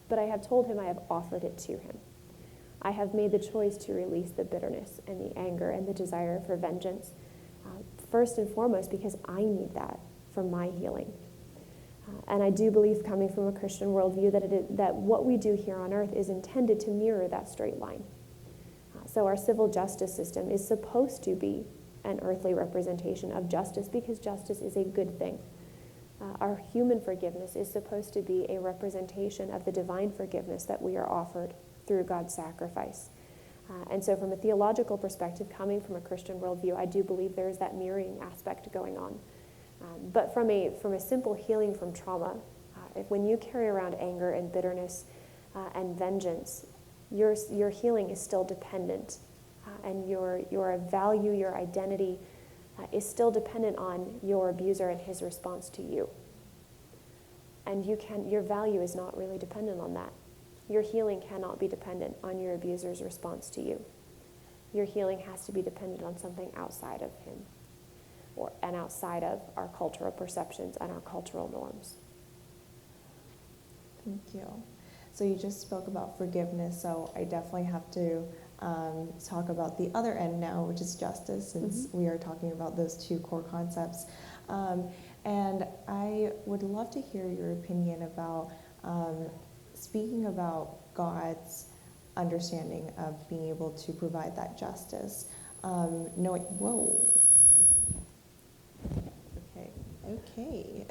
But I have told him I have offered it to him. I have made the choice to release the bitterness and the anger and the desire for vengeance, first and foremost because I need that for my healing. And I do believe, coming from a Christian worldview, that what we do here on earth is intended to mirror that straight line. So our civil justice system is supposed to be an earthly representation of justice because justice is a good thing. Our human forgiveness is supposed to be a representation of the divine forgiveness that we are offered through God's sacrifice. And so from a theological perspective, coming from a Christian worldview, I do believe there is that mirroring aspect going on. But from a simple healing from trauma, when you carry around anger and bitterness and vengeance, your healing is still dependent, and your value, your identity is still dependent on your abuser and his response to you. And your value is not really dependent on that. Your healing cannot be dependent on your abuser's response to you. Your healing has to be dependent on something outside of him, and outside of our cultural perceptions and our cultural norms. Thank you. So you just spoke about forgiveness, so I definitely have to talk about the other end now, which is justice, since we are talking about those two core concepts. And I would love to hear your opinion about speaking about God's understanding of being able to provide that justice. Okay.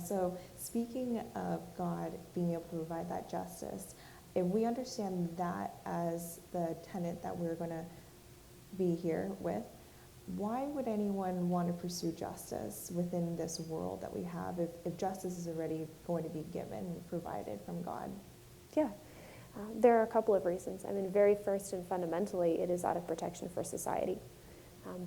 So speaking of God being able to provide that justice, if we understand that as the tenet that we're going to be here with, why would anyone want to pursue justice within this world that we have if justice is already going to be given and provided from God? Yeah. There are a couple of reasons. I mean, very first and fundamentally, it is out of protection for society.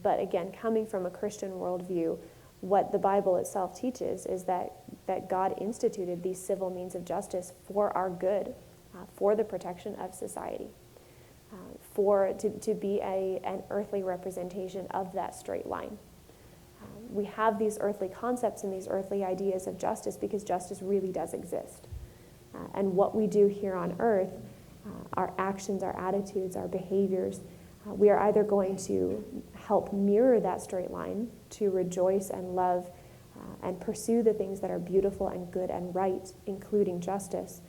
But again, coming from a Christian worldview, what the Bible itself teaches is that God instituted these civil means of justice for our good, for the protection of society, to be an earthly representation of that straight line. We have these earthly concepts and these earthly ideas of justice because justice really does exist. And what we do here on earth, our actions, our attitudes, our behaviors, we are either going to help mirror that straight line, to rejoice and love and pursue the things that are beautiful and good and right, including justice,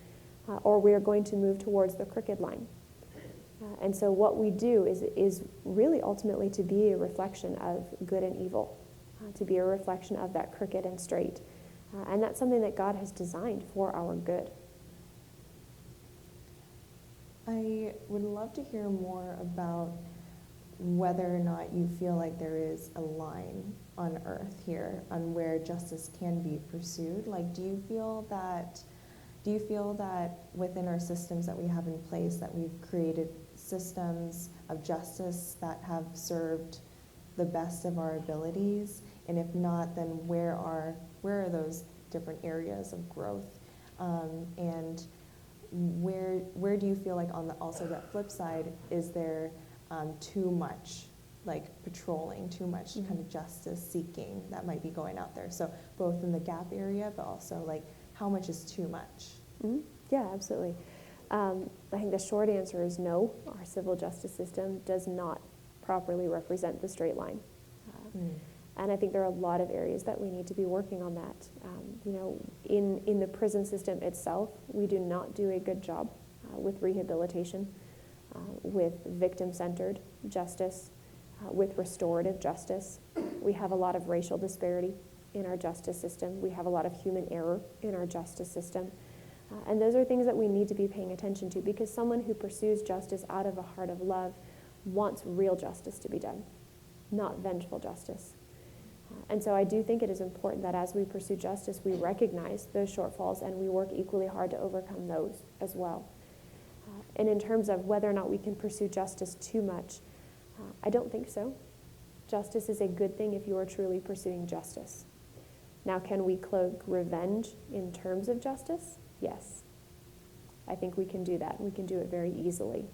or we are going to move towards the crooked line. And so what we do is really ultimately to be a reflection of good and evil, to be a reflection of that crooked and straight. And that's something that God has designed for our good. I would love to hear more about whether or not you feel like there is a line on earth here on where justice can be pursued. Like, do you feel that within our systems that we have in place that we've created systems of justice that have served the best of our abilities? And if not, then where are those different areas of growth? And where do you feel like on the also that flip side, is there too much like patrolling, too much kind of justice seeking that might be going out there? So both in the gap area, but also like how much is too much? Mm-hmm. Yeah, absolutely. I think the short answer is no. Our civil justice system does not properly represent the straight line. And I think there are a lot of areas that we need to be working on that. In the prison system itself, we do not do a good job with rehabilitation, with victim-centered justice, with restorative justice. We have a lot of racial disparity in our justice system. We have a lot of human error in our justice system. And those are things that we need to be paying attention to, because someone who pursues justice out of a heart of love wants real justice to be done, not vengeful justice. And so I do think it is important that as we pursue justice, we recognize those shortfalls and we work equally hard to overcome those as well. And in terms of whether or not we can pursue justice too much, I don't think so. Justice is a good thing if you are truly pursuing justice. Now, can we cloak revenge in terms of justice? Yes. I think we can do that. We can do it very easily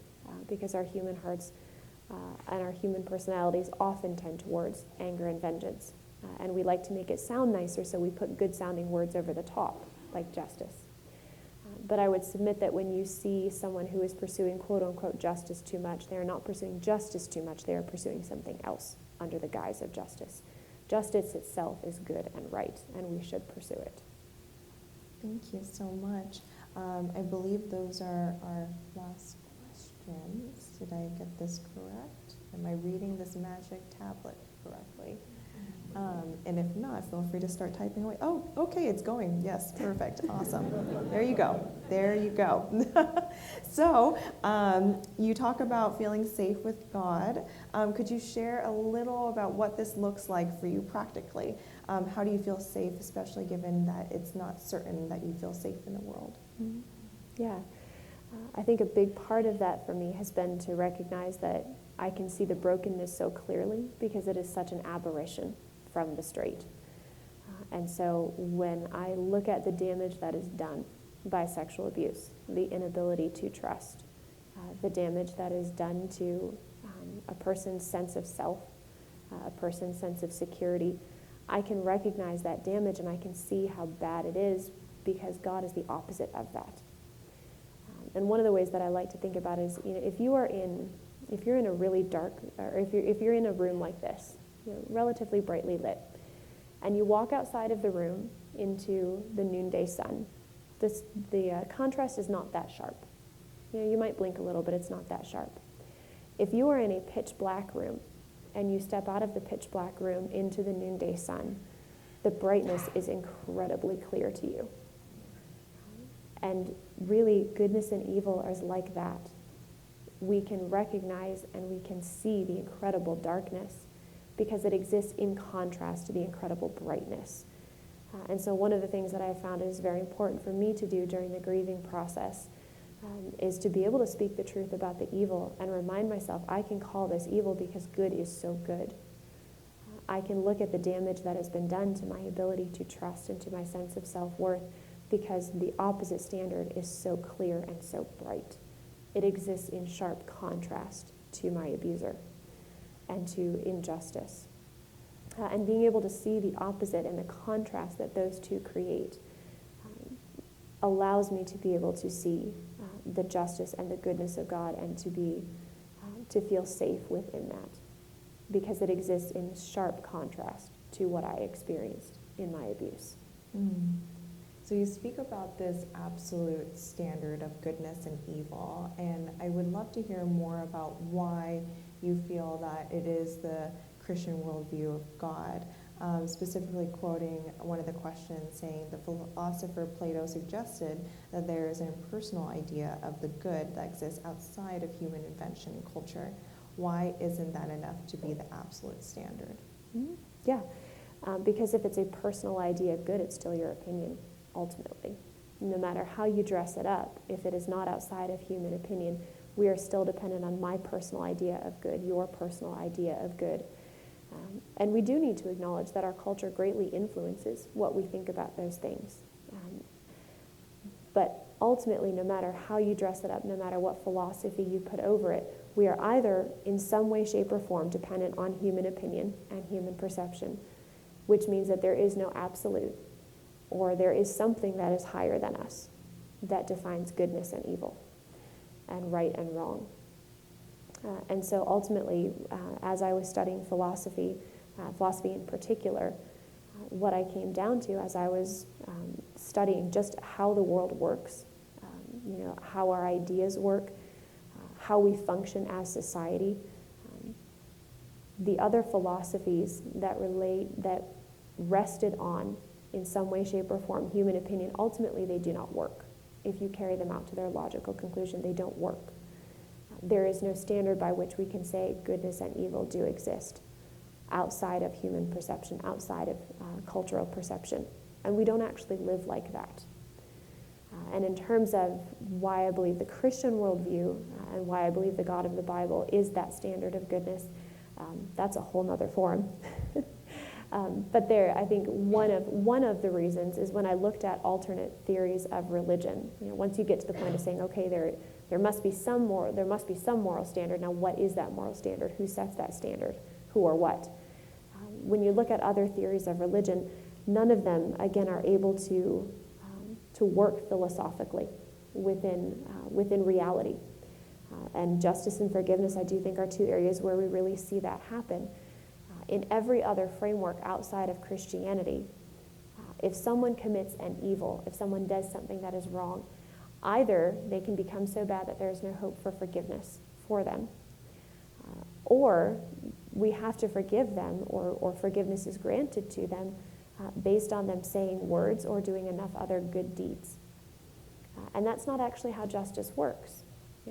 because our human hearts and our human personalities often tend towards anger and vengeance. And we like to make it sound nicer, so we put good-sounding words over the top, like justice. But I would submit that when you see someone who is pursuing quote-unquote justice too much, they are not pursuing justice too much, they are pursuing something else under the guise of justice. Justice itself is good and right, and we should pursue it. Thank you so much. I believe those are our last questions. Did I get this correct? Am I reading this magic tablet correctly? And if not, feel free to start typing away. Oh, okay, it's going. Yes, perfect. Awesome. There you go. There you go. So you talk about feeling safe with God. Could you share a little about what this looks like for you practically? How do you feel safe, especially given that it's not certain that you feel safe in the world? Mm-hmm. Yeah. I think a big part of that for me has been to recognize that I can see the brokenness so clearly because it is such an aberration from the straight. And so when I look at the damage that is done by sexual abuse, the inability to trust, the damage that is done to a person's sense of self, a person's sense of security, I can recognize that damage and I can see how bad it is because God is the opposite of that. And one of the ways that I like to think about it is, if you're in a really dark, or if you're in a room like this, relatively brightly lit, and you walk outside of the room into the noonday sun, the contrast is not that sharp. You might blink a little, but it's not that sharp. If you are in a pitch black room and you step out of the pitch black room into the noonday sun, the brightness is incredibly clear to you. And really, goodness and evil is like that. We can recognize and we can see the incredible darkness, because it exists in contrast to the incredible brightness. And so one of the things that I have found is very important for me to do during the grieving process is to be able to speak the truth about the evil and remind myself I can call this evil because good is so good. I can look at the damage that has been done to my ability to trust and to my sense of self-worth because the opposite standard is so clear and so bright. It exists in sharp contrast to my abuser and to injustice. And being able to see the opposite and the contrast that those two create allows me to be able to see the justice and the goodness of God and to feel safe within that, because it exists in sharp contrast to what I experienced in my abuse. So you speak about this absolute standard of goodness and evil, and I would love to hear more about why you feel that it is the Christian worldview of God, specifically quoting one of the questions saying the philosopher Plato suggested that there is an impersonal idea of the good that exists outside of human invention and culture. Why isn't that enough to be the absolute standard? Yeah, because if it's a personal idea of good, it's still your opinion, ultimately. No matter how you dress it up, if it is not outside of human opinion, we are still dependent on my personal idea of good, your personal idea of good. And we do need to acknowledge that our culture greatly influences what we think about those things. But ultimately, no matter how you dress it up, no matter what philosophy you put over it, we are either in some way, shape, or form dependent on human opinion and human perception, which means that there is no absolute, or there is something that is higher than us that defines goodness and evil, and right and wrong. And so ultimately, as I was studying philosophy in particular, what I came down to as I was studying just how the world works, how our ideas work, how we function as society, the other philosophies that rested on, in some way, shape, or form, human opinion, ultimately they do not work. If you carry them out to their logical conclusion, they don't work. There is no standard by which we can say goodness and evil do exist outside of human perception, outside of cultural perception. And we don't actually live like that. And in terms of why I believe the Christian worldview and why I believe the God of the Bible is that standard of goodness, that's a whole nother forum. But I think one of the reasons is when I looked at alternate theories of religion. Once you get to the point of saying, okay, there must be some moral standard. Now, what is that moral standard? Who sets that standard? Who or what? When you look at other theories of religion, none of them, again, are able to work philosophically within reality. And justice and forgiveness, I do think, are two areas where we really see that happen. In every other framework outside of Christianity, if someone commits an evil, if someone does something that is wrong, either they can become so bad that there is no hope for forgiveness for them, or we have to forgive them, or forgiveness is granted to them based on them saying words or doing enough other good deeds. And that's not actually how justice works.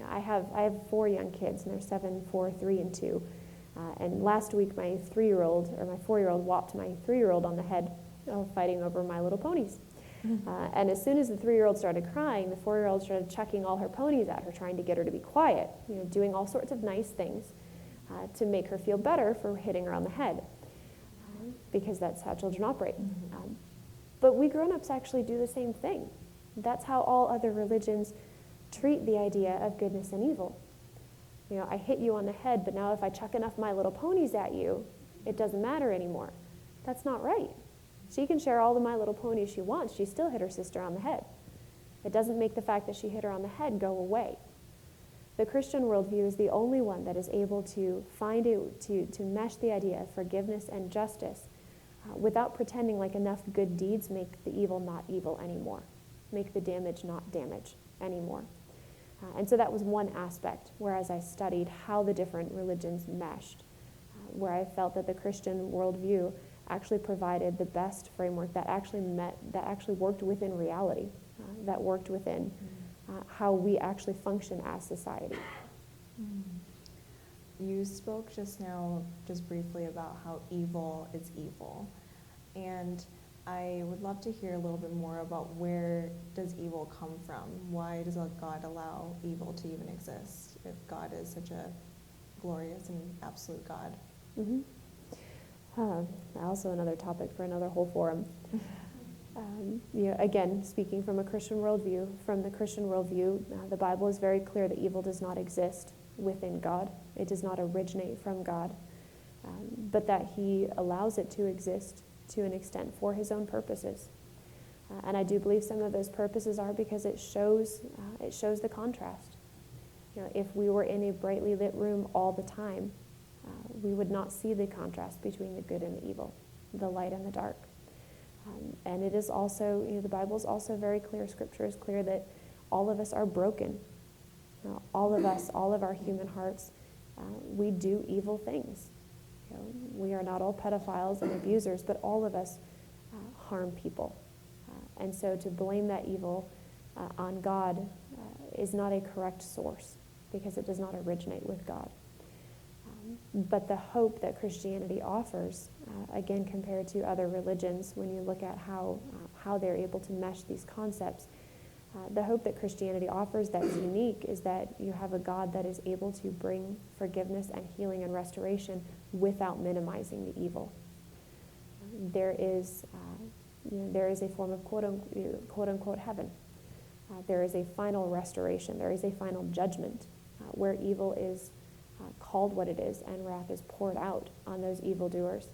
I have 4 young kids, and they're 7, 4, 3, and 2. And last week, my 4-year-old whopped my 3-year-old on the head fighting over My Little Ponies. And as soon as the 3-year-old started crying, the 4-year-old started chucking all her ponies at her, trying to get her to be quiet, doing all sorts of nice things to make her feel better for hitting her on the head, because that's how children operate. But we grown-ups actually do the same thing. That's how all other religions treat the idea of goodness and evil. I hit you on the head, but now if I chuck enough My Little Ponies at you, it doesn't matter anymore. That's not right. She can share all the My Little Ponies she wants. She still hit her sister on the head. It doesn't make the fact that she hit her on the head go away. The Christian worldview is the only one that is able to to mesh the idea of forgiveness and justice without pretending like enough good deeds make the evil not evil anymore, make the damage not damage anymore. And so that was one aspect where, as I studied how the different religions meshed, where I felt that the Christian worldview actually provided the best framework that actually worked within reality, that worked within how we actually function as society. you spoke just now, just briefly, about how evil is evil. And I would love to hear a little bit more about where does evil come from? Why does God allow evil to even exist if God is such a glorious and absolute God? Mm-hmm. Also another topic for another whole forum. Again, speaking from a Christian worldview, the Bible is very clear that evil does not exist within God. It does not originate from God, but that He allows it to exist to an extent for His own purposes. And I do believe some of those purposes are because it shows the contrast. If we were in a brightly lit room all the time, we would not see the contrast between the good and the evil, the light and the dark. And it is also, the Bible is also very clear, Scripture is clear that all of us are broken. All of us, all of our human hearts, we do evil things. We are not all pedophiles and abusers, but all of us harm people. And so to blame that evil on God is not a correct source, because it does not originate with God. But the hope that Christianity offers, again, compared to other religions, when you look at how they're able to mesh these concepts, the hope that Christianity offers that's unique is that you have a God that is able to bring forgiveness and healing and restoration without minimizing the evil. There is a form of quote unquote heaven. There is a final restoration. There is a final judgment where evil is called what it is, and wrath is poured out on those evildoers.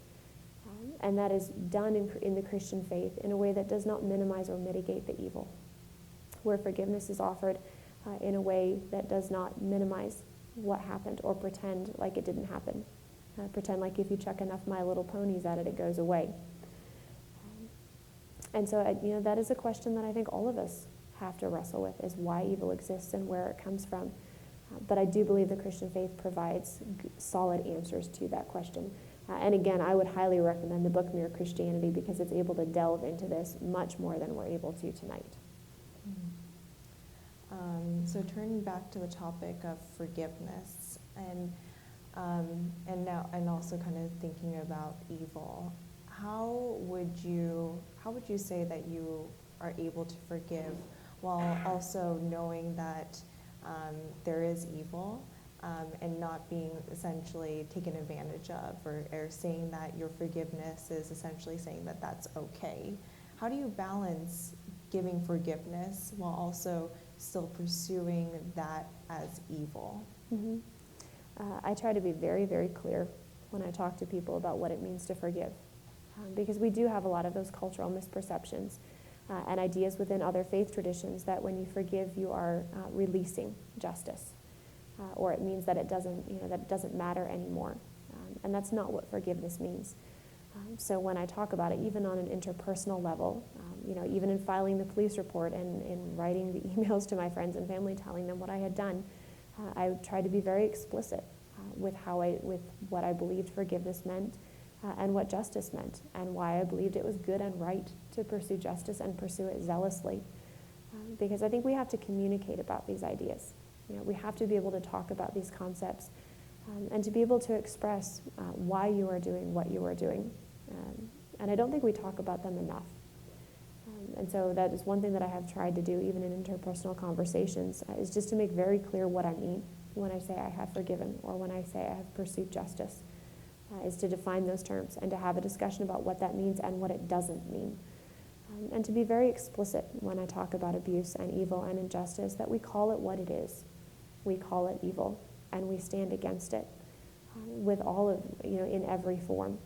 And that is done in the Christian faith in a way that does not minimize or mitigate the evil, where forgiveness is offered in a way that does not minimize what happened or pretend like it didn't happen. Pretend like if you chuck enough My Little Ponies at it, it goes away. And so, that is a question that I think all of us have to wrestle with, is why evil exists and where it comes from. But I do believe the Christian faith provides solid answers to that question. And again, I would highly recommend the book Mere Christianity, because it's able to delve into this much more than we're able to tonight. So turning back to the topic of forgiveness, and also kind of thinking about evil, how would you say that you are able to forgive while also knowing that there is evil, and not being essentially taken advantage of, or saying that your forgiveness is essentially saying that that's okay? How do you balance giving forgiveness while also still pursuing that as evil? Mm-hmm. I try to be very, very clear when I talk to people about what it means to forgive, because we do have a lot of those cultural misperceptions and ideas within other faith traditions that when you forgive, you are releasing justice, or it means that it doesn't matter anymore, and that's not what forgiveness means. So when I talk about it, even on an interpersonal level, even in filing the police report and in writing the emails to my friends and family telling them what I had done, I tried to be very explicit with what I believed forgiveness meant, and what justice meant, and why I believed it was good and right to pursue justice and pursue it zealously. Because I think we have to communicate about these ideas. We have to be able to talk about these concepts, and to be able to express why you are doing what you are doing. And I don't think we talk about them enough. And so that is one thing that I have tried to do, even in interpersonal conversations, is just to make very clear what I mean when I say I have forgiven, or when I say I have pursued justice, is to define those terms and to have a discussion about what that means and what it doesn't mean. And to be very explicit when I talk about abuse and evil and injustice, that we call it what it is. We call it evil, and we stand against it with all of, in every form.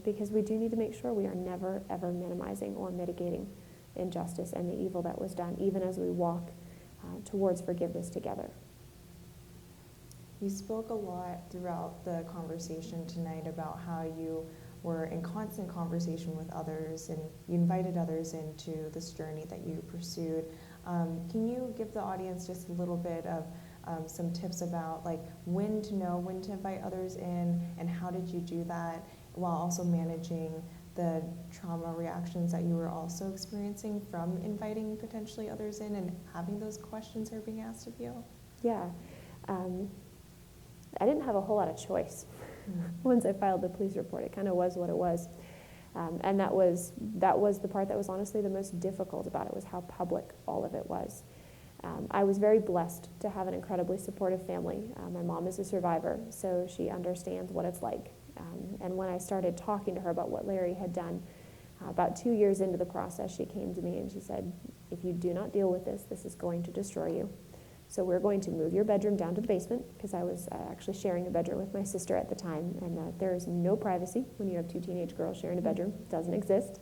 Because we do need to make sure we are never, ever minimizing or mitigating injustice and the evil that was done, even as we walk towards forgiveness together. You spoke a lot throughout the conversation tonight about how you were in constant conversation with others, and you invited others into this journey that you pursued. Can you give the audience just a little bit of some tips about when to know when to invite others in, and how did you do that while also managing the trauma reactions that you were also experiencing from inviting potentially others in and having those questions that are being asked of you? Yeah. I didn't have a whole lot of choice. Once I filed the police report, it kind of was what it was. And that was the part that was honestly the most difficult about it, was how public all of it was. I was very blessed to have an incredibly supportive family. My mom is a survivor, so she understands what it's like. And when I started talking to her about what Larry had done, about 2 years into the process, she came to me and she said, if you do not deal with this, this is going to destroy you. So we're going to move your bedroom down to the basement, because I was actually sharing a bedroom with my sister at the time, and there is no privacy when you have 2 teenage girls sharing a bedroom. It doesn't exist.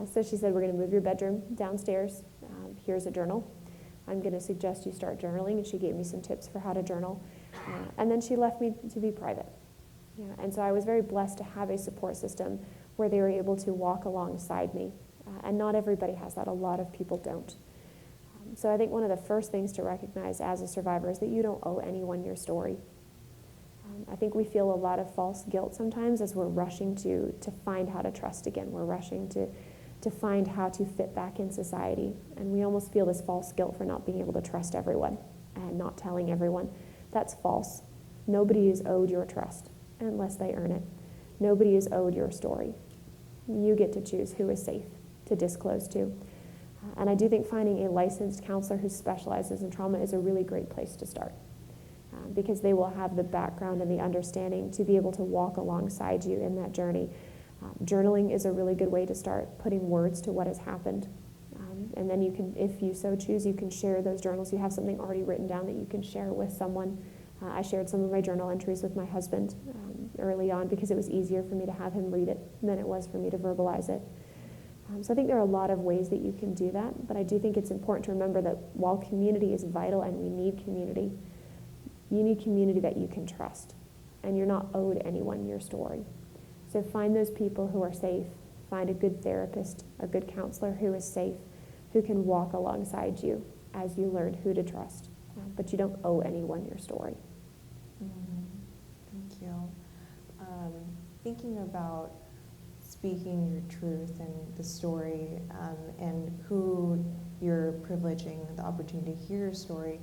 So she said, we're going to move your bedroom downstairs. Here's a journal. I'm going to suggest you start journaling, and she gave me some tips for how to journal. And then she left me to be private. And so I was very blessed to have a support system where they were able to walk alongside me. And not everybody has that. A lot of people don't. So I think one of the first things to recognize as a survivor is that you don't owe anyone your story. I think we feel a lot of false guilt sometimes as we're rushing to find how to trust again. We're rushing to find how to fit back in society. And we almost feel this false guilt for not being able to trust everyone and not telling everyone. That's false. Nobody is owed your trust unless they earn it. Nobody is owed your story. You get to choose who is safe to disclose to. And I do think finding a licensed counselor who specializes in trauma is a really great place to start, because they will have the background and the understanding to be able to walk alongside you in that journey. Journaling is a really good way to start putting words to what has happened. And then you can, if you so choose, you can share those journals. You have something already written down that you can share with someone. I shared some of my journal entries with my husband early on, because it was easier for me to have him read it than it was for me to verbalize it. So I think there are a lot of ways that you can do that, but I do think it's important to remember that while community is vital and we need community, you need community that you can trust, and you're not owed anyone your story. So find those people who are safe. Find a good therapist, a good counselor who is safe, who can walk alongside you as you learn who to trust. But you don't owe anyone your story. Thank you. Thinking about speaking your truth and the story, and who you're privileging the opportunity to hear your story,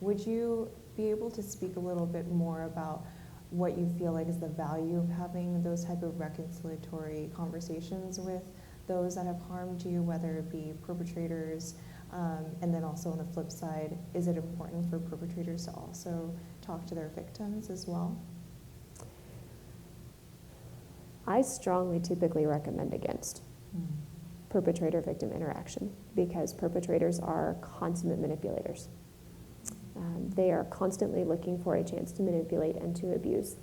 would you be able to speak a little bit more about what you feel like is the value of having those type of reconciliatory conversations with those that have harmed you, whether it be perpetrators, and then also on the flip side, is it important for perpetrators to also talk to their victims as well? I strongly typically recommend against perpetrator-victim interaction, because perpetrators are consummate manipulators. They are constantly looking for a chance to manipulate and to abuse,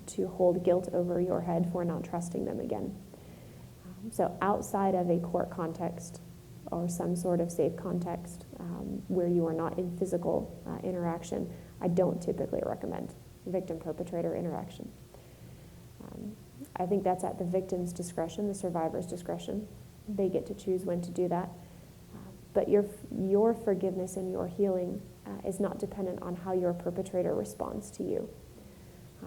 to hold guilt over your head for not trusting them again. So outside of a court context or some sort of safe context where you are not in physical interaction, I don't typically recommend victim-perpetrator interaction. I think that's at the victim's discretion, the survivor's discretion. They get to choose when to do that. But your forgiveness and your healing is not dependent on how your perpetrator responds to you.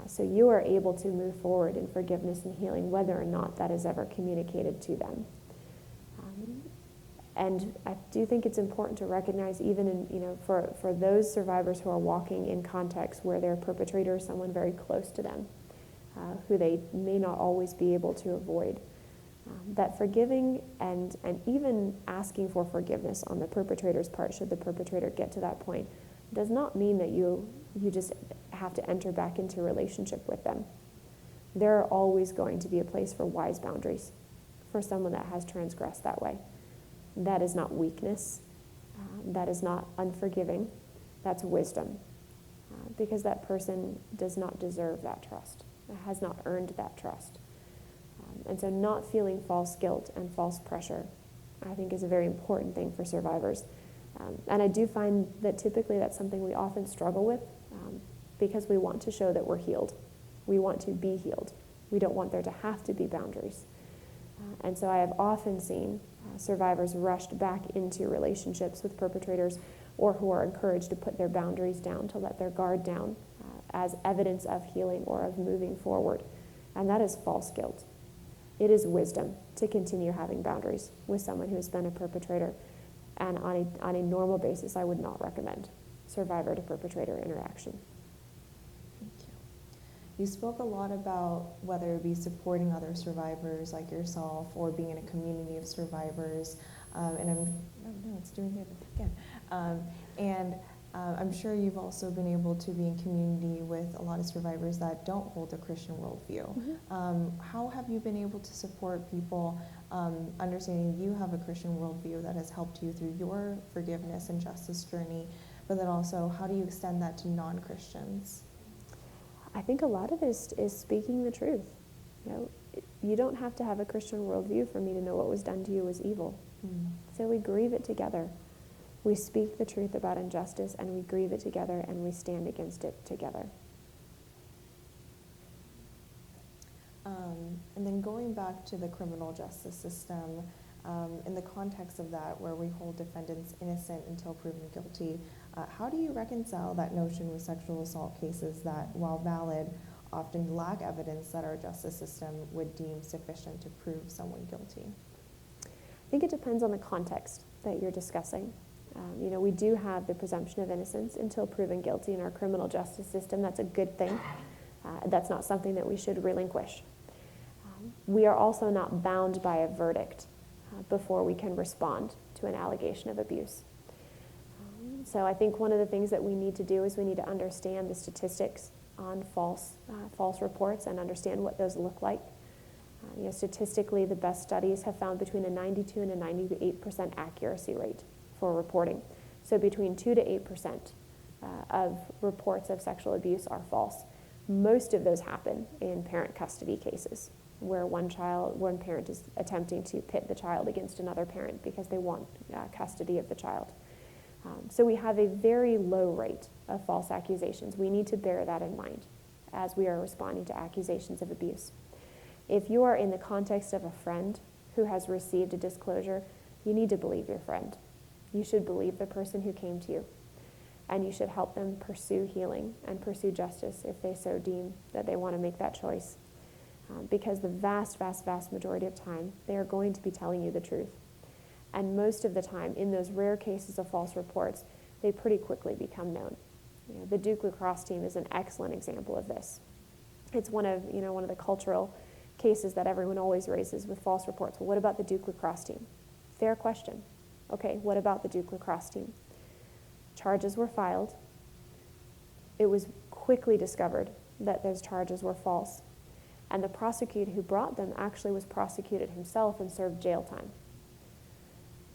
So you are able to move forward in forgiveness and healing whether or not that is ever communicated to them. And I do think it's important to recognize, even in, for those survivors who are walking in contexts where their perpetrator is someone very close to them, who they may not always be able to avoid, that forgiving and even asking for forgiveness on the perpetrator's part, should the perpetrator get to that point, does not mean that you just have to enter back into a relationship with them. There are always going to be a place for wise boundaries for someone that has transgressed that way. That is not weakness. That is not unforgiving. That's wisdom, because that person does not deserve that trust, has not earned that trust. And so not feeling false guilt and false pressure, I think, is a very important thing for survivors. And I do find that typically that's something we often struggle with, because we want to show that we're healed. We want to be healed. We don't want there to have to be boundaries. And so I have often seen survivors rushed back into relationships with perpetrators, or who are encouraged to put their boundaries down, to let their guard down, as evidence of healing or of moving forward. And that is false guilt. It is wisdom to continue having boundaries with someone who has been a perpetrator. And on a normal basis, I would not recommend survivor to perpetrator interaction. You spoke a lot about whether it be supporting other survivors like yourself or being in a community of survivors, and no, it's doing it again. I'm sure you've also been able to be in community with a lot of survivors that don't hold a Christian worldview. How have you been able to support people understanding you have a Christian worldview that has helped you through your forgiveness and justice journey, but then also how do you extend that to non-Christians? I think a lot of it is speaking the truth. You don't have to have a Christian worldview for me to know what was done to you was evil. So we grieve it together. We speak the truth about injustice, and we grieve it together, and we stand against it together. And then going back to the criminal justice system, in the context of that, where we hold defendants innocent until proven guilty, how do you reconcile that notion with sexual assault cases that, while valid, often lack evidence that our justice system would deem sufficient to prove someone guilty? I think it depends on the context that you're discussing. We do have the presumption of innocence until proven guilty in our criminal justice system. That's a good thing. That's not something that we should relinquish. We are also not bound by a verdict before we can respond to an allegation of abuse. So I think one of the things that we need to do is we need to understand the statistics on false reports and understand what those look like. Statistically, the best studies have found between a 92 and a 98% accuracy rate for reporting. So between 2 to 8% of reports of sexual abuse are false. Most of those happen in parent custody cases, where one parent is attempting to pit the child against another parent because they want custody of the child. So we have a very low rate of false accusations. We need to bear that in mind as we are responding to accusations of abuse. If you are in the context of a friend who has received a disclosure, you need to believe your friend. You should believe the person who came to you, and you should help them pursue healing and pursue justice if they so deem that they want to make that choice. Because the vast, vast, vast majority of time, they are going to be telling you the truth. And most of the time, in those rare cases of false reports, they pretty quickly become known. The Duke lacrosse team is an excellent example of this. It's one of the cultural cases that everyone always raises with false reports. Well, what about the Duke lacrosse team? Fair question. Okay, what about the Duke lacrosse team? Charges were filed. It was quickly discovered that those charges were false. And the prosecutor who brought them actually was prosecuted himself and served jail time.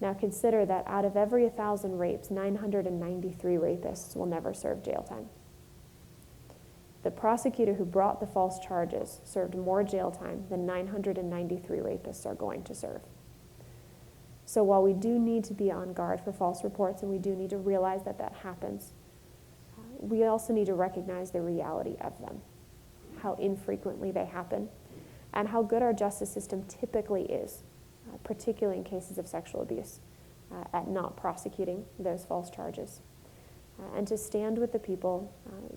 Now consider that out of every 1,000 rapes, 993 rapists will never serve jail time. The prosecutor who brought the false charges served more jail time than 993 rapists are going to serve. So while we do need to be on guard for false reports, and we do need to realize that that happens, we also need to recognize the reality of them, how infrequently they happen, and how good our justice system typically is, particularly in cases of sexual abuse, at not prosecuting those false charges. And to stand with the people,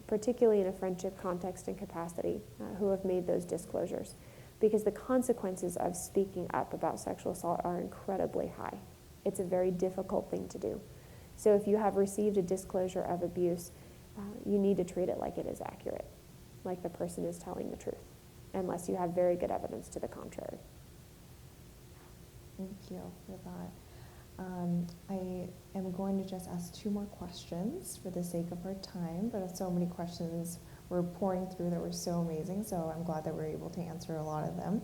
particularly in a friendship context and capacity, who have made those disclosures, because the consequences of speaking up about sexual assault are incredibly high. It's a very difficult thing to do. So if you have received a disclosure of abuse, you need to treat it like it is accurate, like the person is telling the truth, unless you have very good evidence to the contrary. Thank you for that. I am going to just ask 2 more questions for the sake of our time, but so many questions were pouring through that were so amazing, so I'm glad that we're able to answer a lot of them.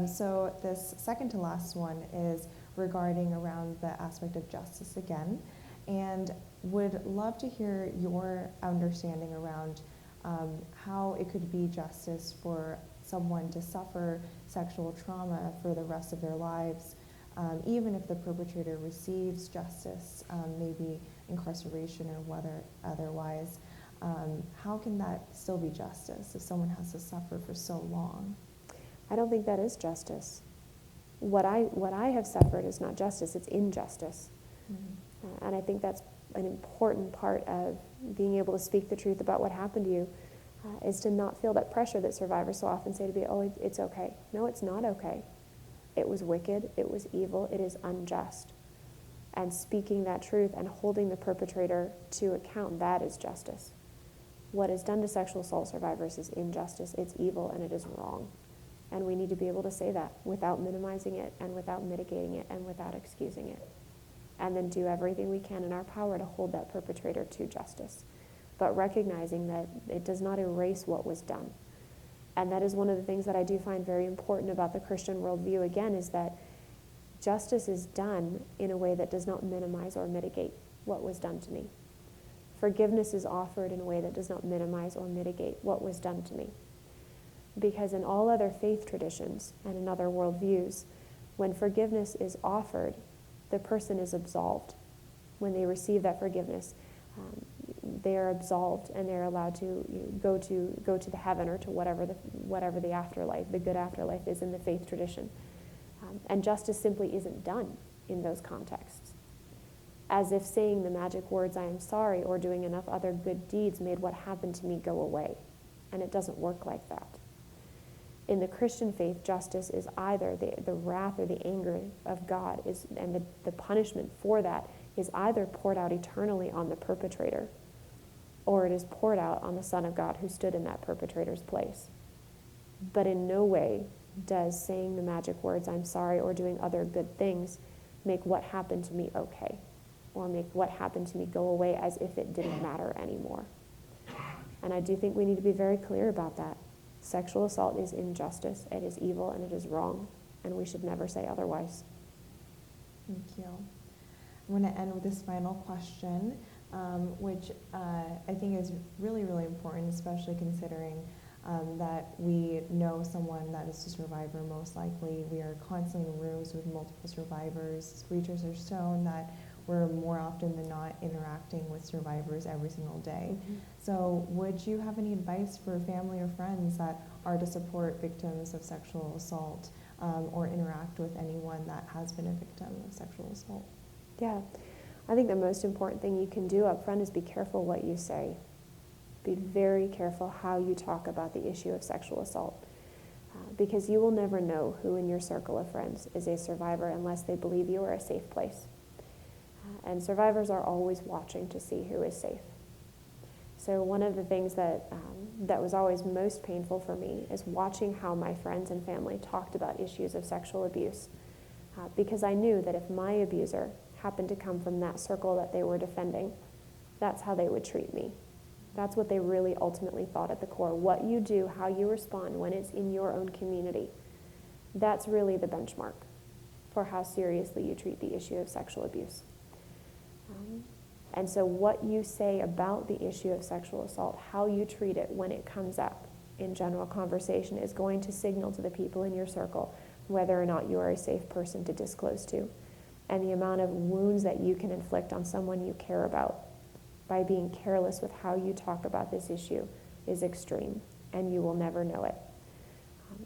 So this second to last one is regarding around the aspect of justice again, and would love to hear your understanding around how it could be justice for someone to suffer sexual trauma for the rest of their lives, even if the perpetrator receives justice, maybe incarceration or whether otherwise. How can that still be justice if someone has to suffer for so long? I don't think that is justice. What I have suffered is not justice, it's injustice. Mm-hmm. And I think that's an important part of being able to speak the truth about what happened to you, is to not feel that pressure that survivors so often say to me, oh, it's okay. No, it's not okay. It was wicked, it was evil, it is unjust. And speaking that truth and holding the perpetrator to account, that is justice. What is done to sexual assault survivors is injustice, it's evil, and it is wrong. And we need to be able to say that without minimizing it, and without mitigating it, and without excusing it. And then do everything we can in our power to hold that perpetrator to justice. But recognizing that it does not erase what was done. And that is one of the things that I do find very important about the Christian worldview, again, is that justice is done in a way that does not minimize or mitigate what was done to me. Forgiveness is offered in a way that does not minimize or mitigate what was done to me. Because in all other faith traditions and in other worldviews, when forgiveness is offered, the person is absolved. When they receive that forgiveness, they are absolved, and they're allowed to go to the heaven, or to whatever the afterlife, the good afterlife is in the faith tradition. And justice simply isn't done in those contexts. As if saying the magic words, "I am sorry," or doing enough other good deeds made what happened to me go away. And it doesn't work like that. In the Christian faith, justice is either the wrath or the anger of God, and the punishment for that is either poured out eternally on the perpetrator, or it is poured out on the Son of God who stood in that perpetrator's place. But in no way does saying the magic words, "I'm sorry," or doing other good things make what happened to me okay, or make what happened to me go away as if it didn't matter anymore. And I do think we need to be very clear about that. Sexual assault is injustice, it is evil, and it is wrong, and we should never say otherwise. Thank you. I'm going to end with this final question, which I think is really, really important, especially considering that we know someone that is a survivor most likely. We are constantly in rooms with multiple survivors. Research has shown that we're more often than not interacting with survivors every single day. Mm-hmm. So would you have any advice for family or friends that are to support victims of sexual assault, or interact with anyone that has been a victim of sexual assault? Yeah, I think the most important thing you can do up front is be careful what you say. Be very careful how you talk about the issue of sexual assault, because you will never know who in your circle of friends is a survivor unless they believe you are a safe place. And survivors are always watching to see who is safe. So one of the things that was always most painful for me is watching how my friends and family talked about issues of sexual abuse, because I knew that if my abuser happened to come from that circle that they were defending, that's how they would treat me. That's what they really ultimately thought at the core. What you do, how you respond when it's in your own community, that's really the benchmark for how seriously you treat the issue of sexual abuse. And so what you say about the issue of sexual assault, how you treat it when it comes up in general conversation, is going to signal to the people in your circle whether or not you are a safe person to disclose to. And the amount of wounds that you can inflict on someone you care about by being careless with how you talk about this issue is extreme, and you will never know it.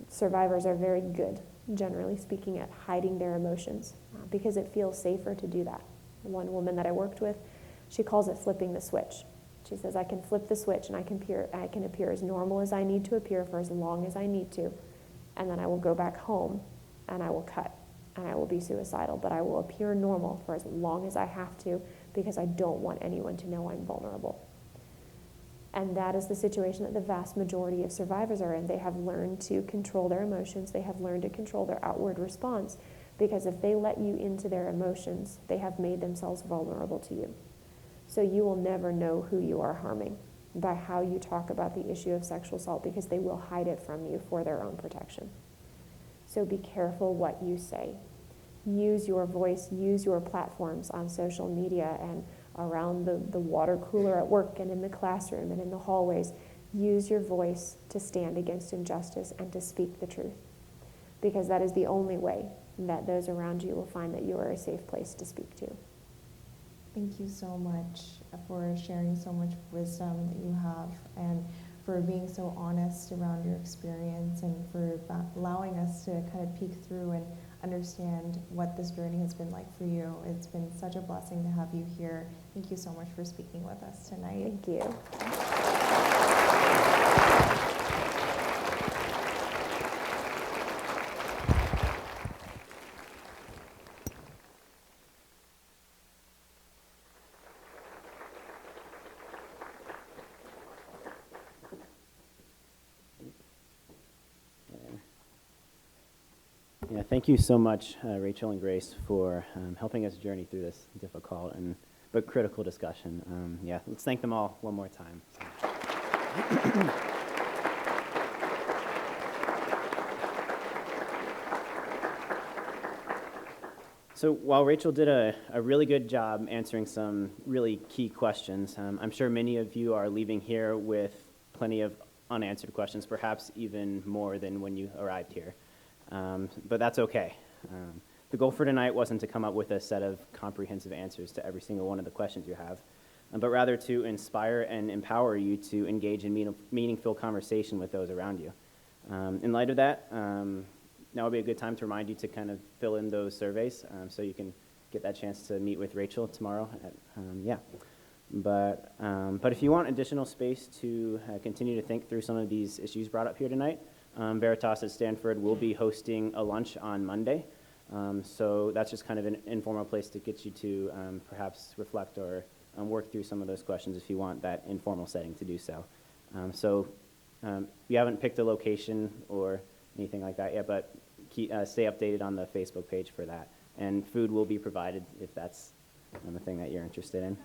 Survivors are very good, generally speaking, at hiding their emotions because it feels safer to do that. One woman that I worked with, she calls it flipping the switch. She says, I can flip the switch and I can appear as normal as I need to appear for as long as I need to, and then I will go back home and I will cut and I will be suicidal, but I will appear normal for as long as I have to because I don't want anyone to know I'm vulnerable. And that is the situation that the vast majority of survivors are in. They have learned to control their emotions. They have learned to control their outward response, because if they let you into their emotions, they have made themselves vulnerable to you. So you will never know who you are harming by how you talk about the issue of sexual assault, because they will hide it from you for their own protection. So be careful what you say. Use your voice, use your platforms on social media and around the water cooler at work and in the classroom and in the hallways. Use your voice to stand against injustice and to speak the truth, because that is the only way that those around you will find that you are a safe place to speak to. Thank you so much for sharing so much wisdom that you have, and for being so honest around your experience, and for allowing us to kind of peek through and understand what this journey has been like for you. It's been such a blessing to have you here. Thank you so much for speaking with us tonight. Thank you. Yeah, thank you so much, Rachel and Grace, for helping us journey through this difficult but critical discussion. Yeah, let's thank them all one more time. So while Rachel did a really good job answering some really key questions, I'm sure many of you are leaving here with plenty of unanswered questions, perhaps even more than when you arrived here. But that's okay. The goal for tonight wasn't to come up with a set of comprehensive answers to every single one of the questions you have, but rather to inspire and empower you to engage in meaningful conversation with those around you. In light of that, now would be a good time to remind you to kind of fill in those surveys so you can get that chance to meet with Rachel tomorrow. But if you want additional space to continue to think through some of these issues brought up here tonight, Veritas at Stanford will be hosting a lunch on Monday. So that's just kind of an informal place to get you to perhaps reflect or work through some of those questions if you want that informal setting to do so. We haven't picked a location or anything like that yet, but stay updated on the Facebook page for that. And food will be provided if that's the thing that you're interested in.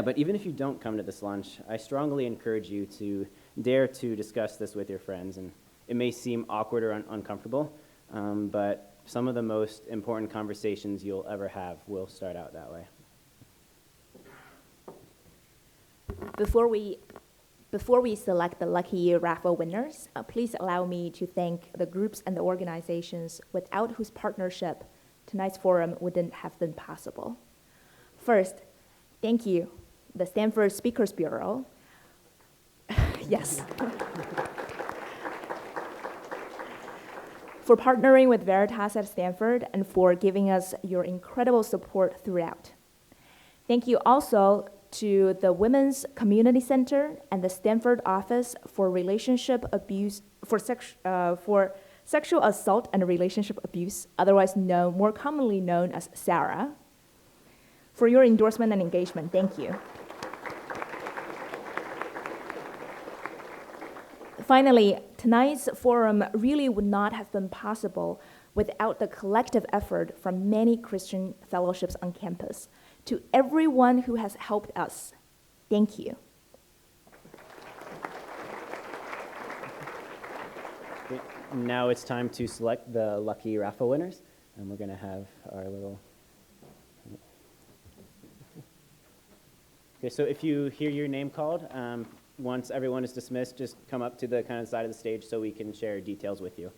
But even if you don't come to this lunch, I strongly encourage you to dare to discuss this with your friends. And it may seem awkward or uncomfortable, but some of the most important conversations you'll ever have will start out that way. Before we select the lucky raffle winners, please allow me to thank the groups and the organizations without whose partnership tonight's forum wouldn't have been possible. First, thank you, the Stanford Speakers Bureau. Yes. For partnering with Veritas at Stanford and for giving us your incredible support throughout. Thank you also to the Women's Community Center and the Stanford Office for Sexual Assault and Relationship Abuse, otherwise more commonly known as SARA, for your endorsement and engagement. Thank you. Finally, tonight's forum really would not have been possible without the collective effort from many Christian fellowships on campus. To everyone who has helped us, thank you. Okay, now it's time to select the lucky raffle winners, and we're going to have our little... Okay, so if you hear your name called, once everyone is dismissed, just come up to the kind of side of the stage so we can share details with you.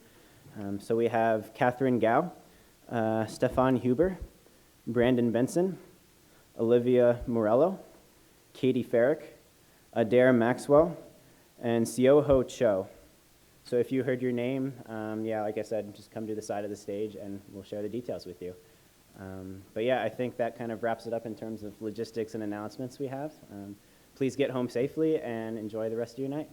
So we have Catherine Gao, Stefan Huber, Brandon Benson, Olivia Morello, Katie Farrick, Adair Maxwell, and Sioho Cho. So if you heard your name, like I said, just come to the side of the stage and we'll share the details with you. I think that kind of wraps it up in terms of logistics and announcements we have. Please get home safely and enjoy the rest of your night.